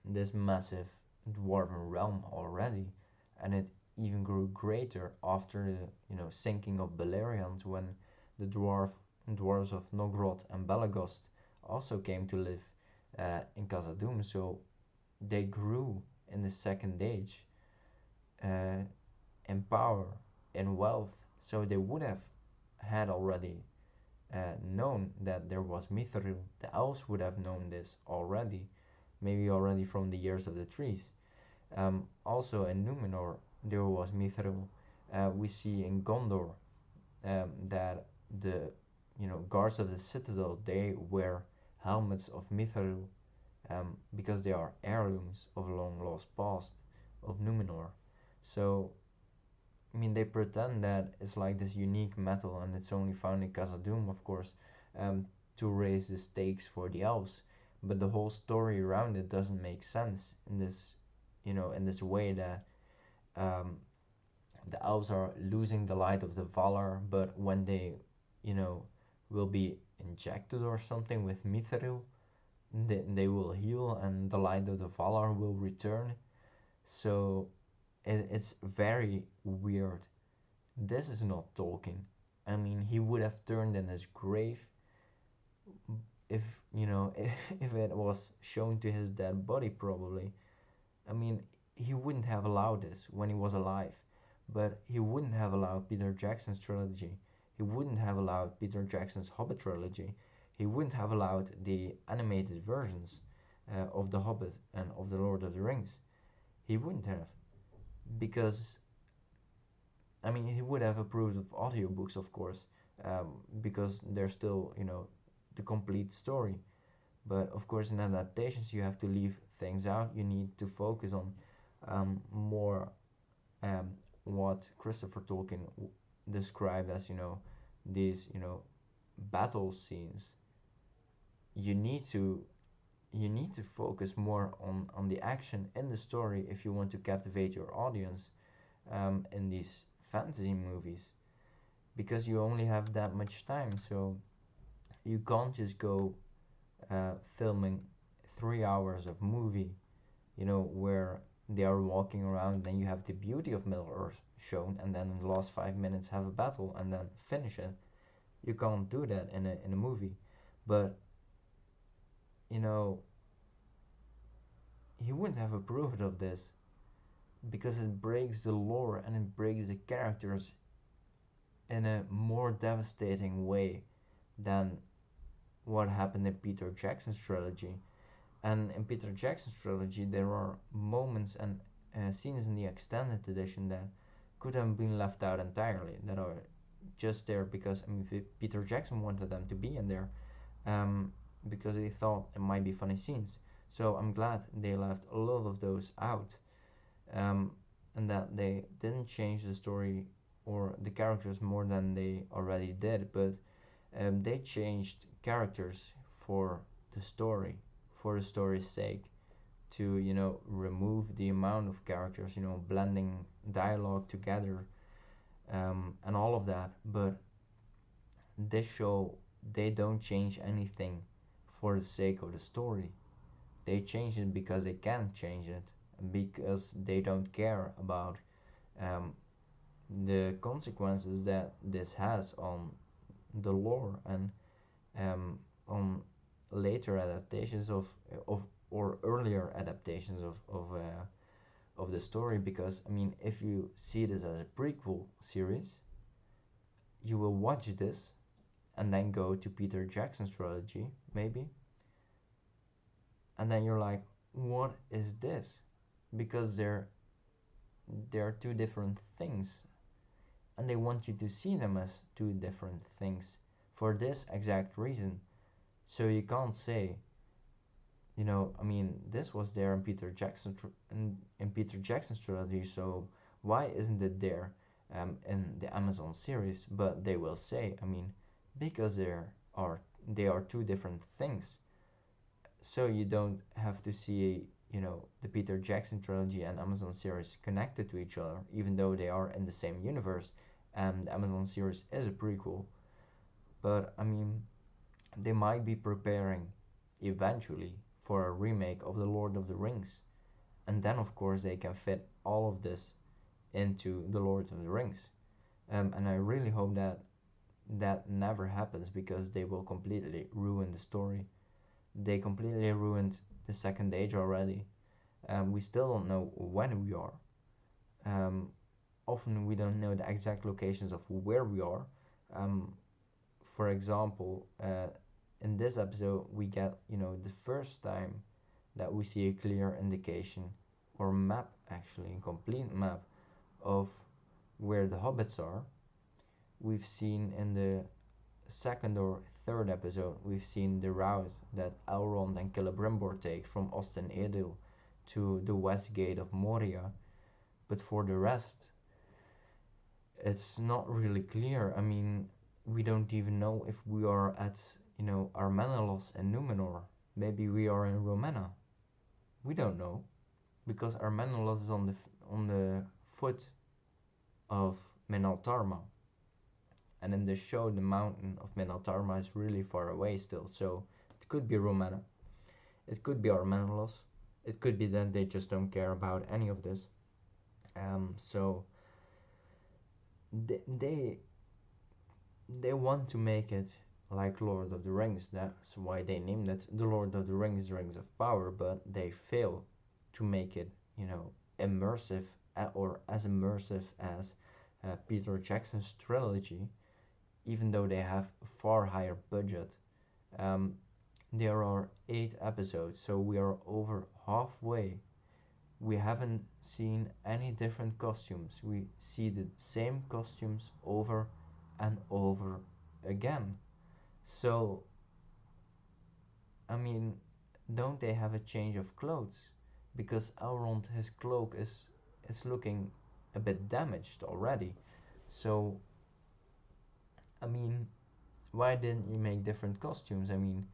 this massive dwarven realm already, and it even grew greater after the sinking of Beleriand, when the dwarves of Nogrod and Belagost also came to live in Khazad-dûm. So they grew in the Second Age uh, in power, in wealth. So they would have had already known that there was Mithril. The elves would have known this already, maybe already from the Years of the Trees. Also in Numenor there was Mithril. We see in Gondor that the guards of the citadel, they wear helmets of Mithril, because they are heirlooms of a long lost past of Numenor. So I mean, they pretend that it's like this unique metal and it's only found in Khazad-dûm, of course, to raise the stakes for the elves. But the whole story around it doesn't make sense in this, in this way that um, the elves are losing the light of the Valar, but when they, you know, will be injected or something with Mithril, they will heal and the light of the Valar will return. So it's very weird. This is not Tolkien. I mean, he would have turned in his grave if, if it was shown to his dead body, probably. I mean, he wouldn't have allowed this when he was alive, but he wouldn't have allowed Peter Jackson's trilogy. He wouldn't have allowed Peter Jackson's Hobbit trilogy. He wouldn't have allowed the animated versions of The Hobbit and of The Lord of the Rings. He wouldn't have, because I mean, he would have approved of audiobooks, of course, because they're still, the complete story. But of course, in adaptations, you have to leave things out. You need to focus on more um, what Christopher Tolkien described as, these, battle scenes. You need to you need to focus more on the action in the story if you want to captivate your audience in these fantasy movies, because you only have that much time. So you can't just go filming 3 hours of movie, where they are walking around, then you have the beauty of Middle Earth shown, and then in the last 5 minutes have a battle and then finish it. You can't do that in a movie. But you know he wouldn't have approved of this because it breaks the lore and it breaks the characters in a more devastating way than what happened in Peter Jackson's trilogy. And in Peter Jackson's trilogy, there are moments and scenes in the extended edition that could have been left out entirely, that are just there because, I mean, Peter Jackson wanted them to be in there, um, because he thought it might be funny scenes. So I'm glad they left a lot of those out, um, and that they didn't change the story or the characters more than they already did, but they changed characters for the story, for the story's sake, to remove the amount of characters, blending dialogue together, and all of that. But this show, they don't change anything for the sake of the story. They change it because they can change it, because they don't care about um, the consequences that this has on the lore and on later adaptations of or earlier adaptations of the story. Because I mean, if you see this as a prequel series, you will watch this and then go to Peter Jackson's trilogy maybe, and then you're like, what is this? Because they're two different things, and they want you to see them as two different things for this exact reason. So you can't say, I mean, this was there in Peter Jackson's trilogy, so why isn't it there in the Amazon series? But they will say, I mean, because are they are two different things. So you don't have to see, the Peter Jackson trilogy and Amazon series connected to each other, even though they are in the same universe, and the Amazon series is a prequel. But I mean, they might be preparing eventually for a remake of The Lord of the Rings. And then, of course, they can fit all of this into The Lord of the Rings. And I really hope that that never happens, because they will completely ruin the story. They completely ruined the Second Age already. We still don't know when we are. Um, Often we don't know the exact locations of where we are. Um, for example, in this episode, we get, the first time that we see a clear indication or map, actually, a complete map of where the hobbits are. We've seen in the second or third episode, we've seen the route that Elrond and Celebrimbor take from Osten Edil to the west gate of Moria. But for the rest, it's not really clear. I mean, we don't even know if we are at, Armenelos and Numenor. Maybe we are in Romena. We don't know because Armenelos is on the foot of Menaltarma, and in the show, the mountain of Menaltarma is really far away still. So it could be Romena. It could be Armenelos. It could be that they just don't care about any of this. So they they want to make it like Lord of the Rings. That's why they named it the Lord of the Rings, Rings of Power. But they fail to make it, immersive, or as immersive as Peter Jackson's trilogy. Even though they have a far higher budget, um, there are 8 episodes, so we are over halfway. We haven't seen any different costumes. We see the same costumes over and over again. So, I mean, don't they have a change of clothes? Because Elrond, his cloak is looking a bit damaged already. So, I mean, why didn't you make different costumes? I mean,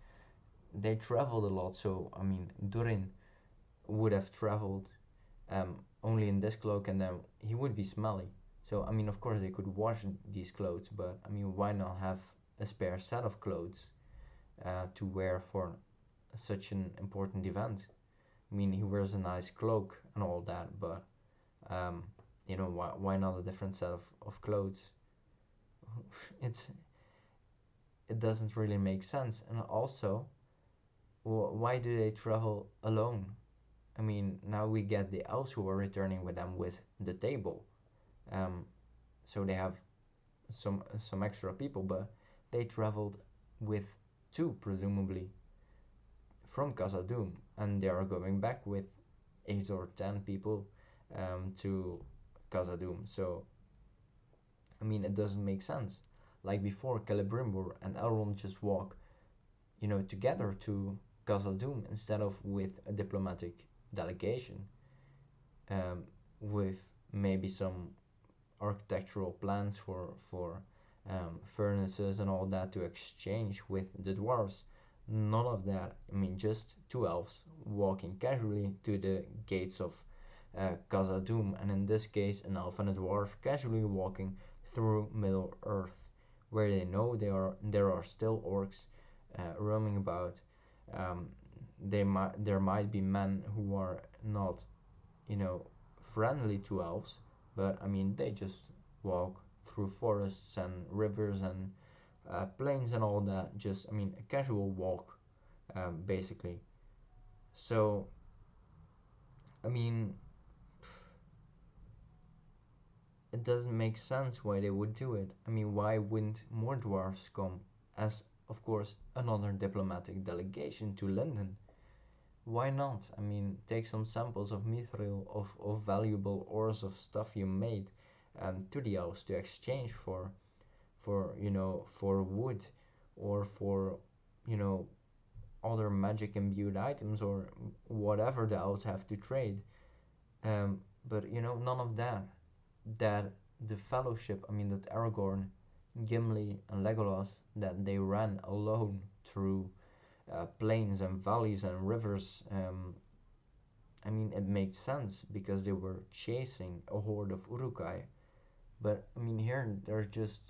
they traveled a lot, so I mean, Durin would have traveled only in this cloak, and then he would be smelly. So I mean, of course, they could wash these clothes, but I mean, why not have a spare set of clothes to wear for such an important event? I mean, he wears a nice cloak and all that, but um, why not a different set of clothes? it's it doesn't really make sense. And also, why do they travel alone? I mean, now we get the elves who are returning with them with the table. Um, so they have some extra people, but they traveled with two, presumably, from Khazad-dûm, and they are going back with 8 or 10 people to Khazad-dûm. So, I mean, it doesn't make sense. Like before, Celebrimbor and Elrond just walk, together to Khazad-dûm instead of with a diplomatic delegation, um, with maybe some architectural plans for furnaces and all that to exchange with the dwarves. None of that. I mean, just two elves walking casually to the gates of Khazad-dûm, and in this case, an elf and a dwarf casually walking through Middle Earth, where they know there are still orcs roaming about. Um, there might be men who are not, you know, friendly to elves, but I mean they just walk through forests and rivers and plains and all that. Just I mean a casual walk, basically. So I mean it doesn't make sense why they would do it. I mean why wouldn't more dwarves come as of course another diplomatic delegation to London? Why not? I mean, take some samples of mithril, of valuable ores of stuff you made, to the elves to exchange for wood, or for, you know, other magic imbued items, or whatever the elves have to trade. But none of that. That the Fellowship, I mean, that Aragorn, Gimli, and Legolas, that they ran alone through plains and valleys and rivers. I mean, it makes sense because they were chasing a horde of Urukai. But I mean, here they're just.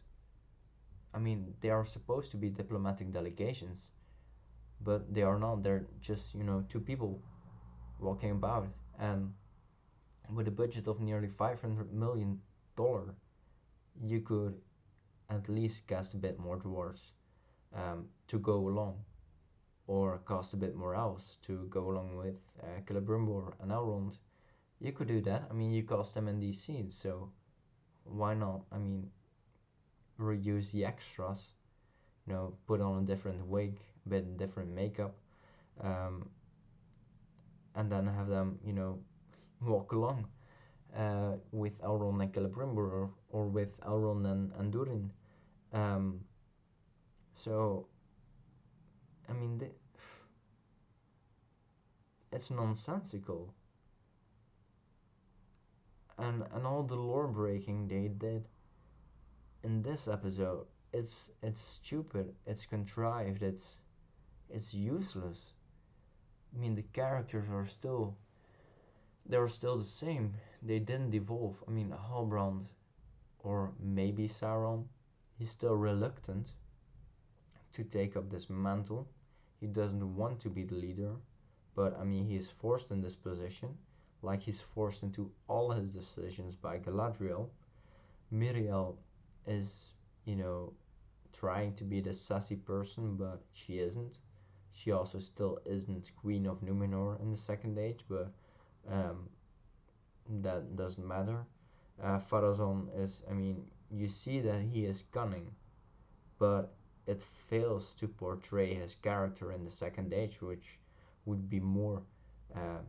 I mean, they are supposed to be diplomatic delegations, but they are not. They're just two people walking about, and with a budget of nearly $500 million, you could at least cast a bit more dwarves to go along, or cast a bit more elves to go along with Celebrimbor and Elrond. You could do that. I mean, you cast them in these scenes, so why not? I mean, reuse the extras. Put on a different wig, a bit different makeup, um, and then have them, walk along with Elrond and Celebrimbor, or with Elrond and Durin. Um, So I mean, it's nonsensical, and all the lore breaking they did in this episode, it's stupid, it's contrived, it's useless. I mean, the characters are still they're still the same. They didn't evolve. I mean, Halbrand or maybe Sauron, he's still reluctant to take up this mantle. He doesn't want to be the leader, but I mean, he is forced in this position, like he's forced into all his decisions by Galadriel. Miriel is, you know, trying to be the sassy person, but she isn't. She also still isn't Queen of Numenor in the Second Age, but um, that doesn't matter. Farazon is, I mean, you see that he is cunning, but it fails to portray his character in the Second Age, which would be more, uh,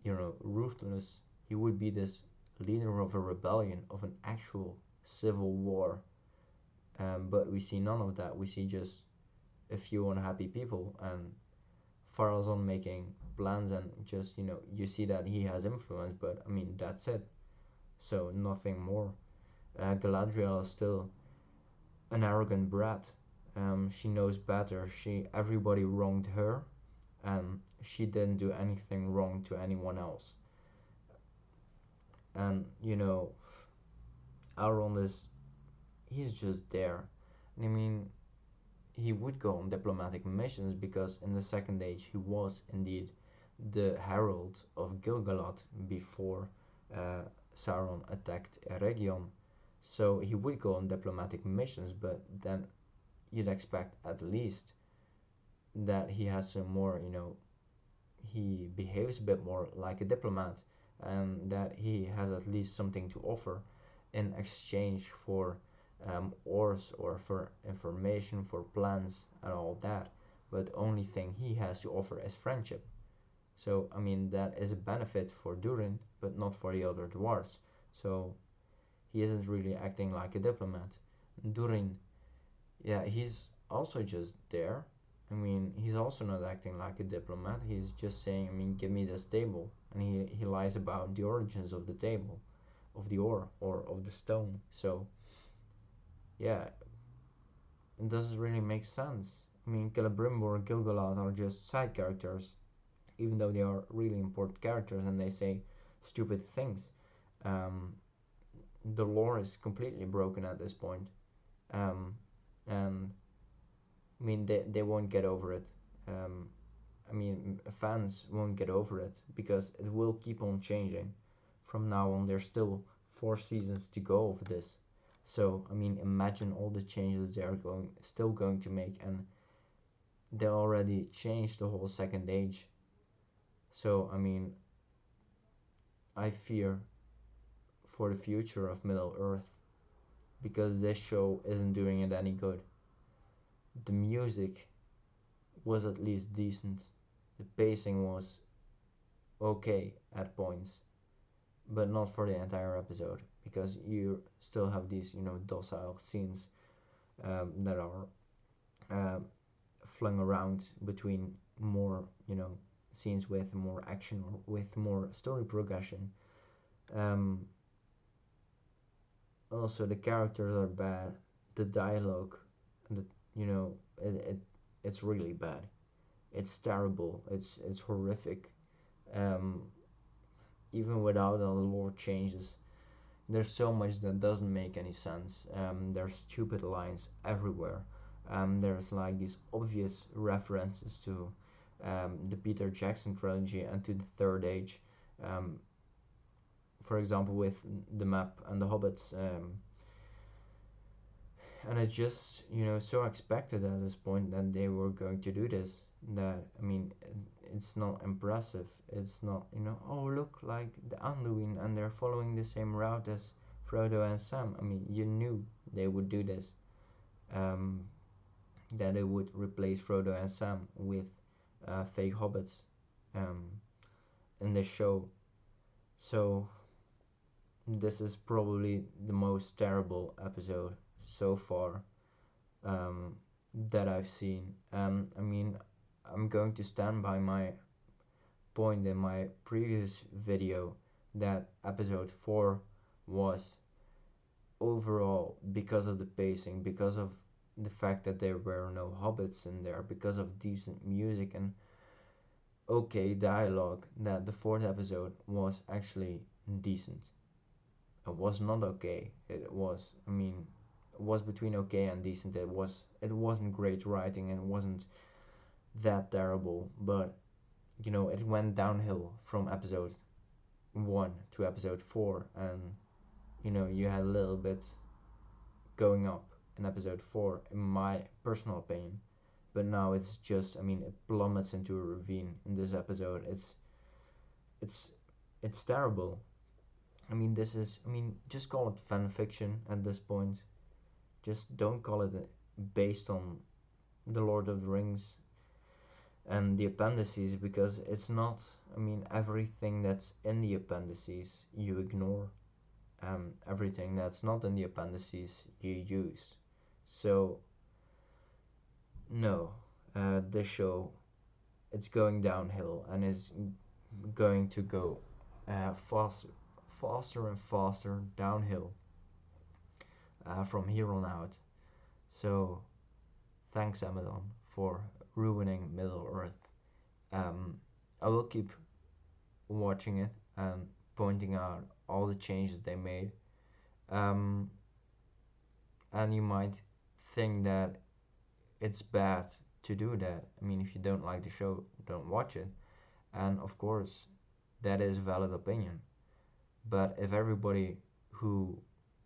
ruthless. He would be this leader of a rebellion, of an actual civil war. But we see none of that. We see just a few unhappy people and Farazon making plans, and just you see that he has influence, but I mean that's it. So nothing more. Galadriel is still an arrogant brat. She knows better. Everybody wronged her, and she didn't do anything wrong to anyone else. And Elrond he's just there. And I mean, he would go on diplomatic missions because in the Second Age he was indeed the herald of Gilgalad before uh, Sauron attacked Eregion. So he would go on diplomatic missions, but then you'd expect at least that he has some more, he behaves a bit more like a diplomat, and that he has at least something to offer in exchange for ores or for information, for plans, and all that. But the only thing he has to offer is friendship. So, I mean, that is a benefit for Durin, but not for the other dwarves. So, he isn't really acting like a diplomat. Durin, yeah, he's also just there. I mean, he's also not acting like a diplomat. He's just saying, I mean, give me this table. And he lies about the origins of the table, of the ore, or of the stone. So, yeah, it doesn't really make sense. I mean, Celebrimbor and Gilgalad are just side characters, even though they are really important characters and they say stupid things. Um, the lore is completely broken at this point. Um, and I mean, they won't get over it. Um, I mean, fans won't get over it because it will keep on changing. From now on, there's still 4 seasons to go of this. So, I mean, imagine all the changes they are still going to make, and they already changed the whole Second Age. So, I mean, I fear for the future of Middle Earth because this show isn't doing it any good. The music was at least decent. The pacing was okay at points, but not for the entire episode because you still have these, docile scenes that are uh, flung around between more, scenes with more action or with more story progression. Um, Also, the characters are bad. The dialogue, the you know, it's really bad. It's terrible. It's horrific. Um, Even without all the lore changes, there's so much that doesn't make any sense. There's stupid lines everywhere. There's like these obvious references to the Peter Jackson trilogy and to the Third Age. Um, for example, with the map and the hobbits. And it's just so expected at this point that they were going to do this, that I mean it's not impressive. It's not, oh look, like the Anduin and they're following the same route as Frodo and Sam. I mean, you knew they would do this, um, that they would replace Frodo and Sam with fake hobbits um, in this show. So this is probably the most terrible episode so far. um, that I've seen. I mean, I'm going to stand by my point in my previous video that episode 4 was overall, because of the pacing, because of the fact that there were no hobbits in there, because of decent music and okay dialogue, that the fourth episode was actually decent. It was not okay. It was, I mean, it was between okay and decent. It wasn't great writing and it wasn't that terrible, but it went downhill from episode 1 to episode 4, and you had a little bit going up in episode 4 in my personal opinion. But now it's just, I mean, it plummets into a ravine in this episode. It's it's terrible. I mean, just call it fan fiction at this point. Just don't call it based on the Lord of the Rings and the appendices, because it's not. I mean, everything that's in the appendices you ignore. Everything that's not in the appendices you use. So no, this show, it's going downhill and is going to go faster and faster downhill from here on out. So thanks Amazon for ruining Middle Earth. Um, I will keep watching it and pointing out all the changes they made. Um, and you might think that it's bad to do that. I mean, if you don't like the show, don't watch it. And of course, that is a valid opinion. But if everybody who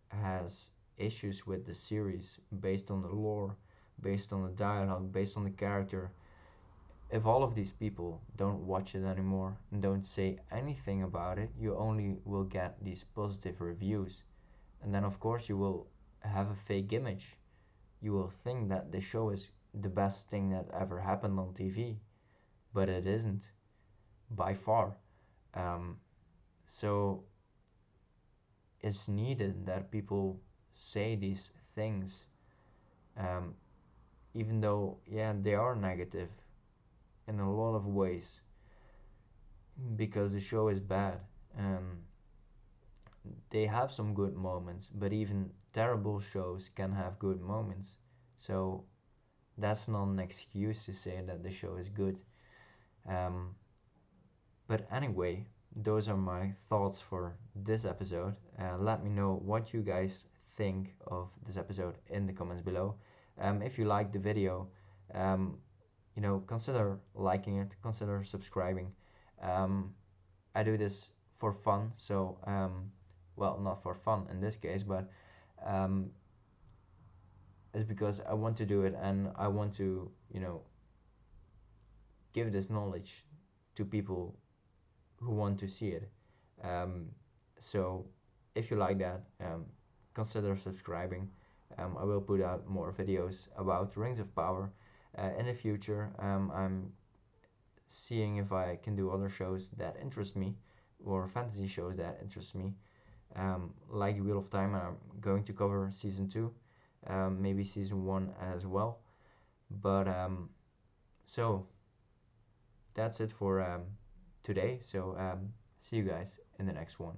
has issues with the series based on the lore, based on the dialogue, based on the character, if all of these people don't watch it anymore and don't say anything about it, you only will get these positive reviews. And then, of course, you will have a fake image. You will think that the show is the best thing that ever happened on TV, but it isn't by far. Um, so it's needed that people say these things, um, even though, yeah, they are negative in a lot of ways because the show is bad. And they have some good moments, but even terrible shows can have good moments. So that's not an excuse to say that the show is good. Um, but anyway, those are my thoughts for this episode. Let me know what you guys think of this episode in the comments below. If you like the video, um, consider liking it, consider subscribing. Um, I do this for fun, so well, not for fun in this case, but um, it's because I want to do it and I want to, give this knowledge to people who want to see it. Um, so if you like that, consider subscribing. I will put out more videos about Rings of Power in the future. I'm seeing if I can do other shows that interest me or fantasy shows that interest me. Like Wheel of Time, I'm going to cover season 2, maybe season 1 as well. But so that's it for today. So see you guys in the next one.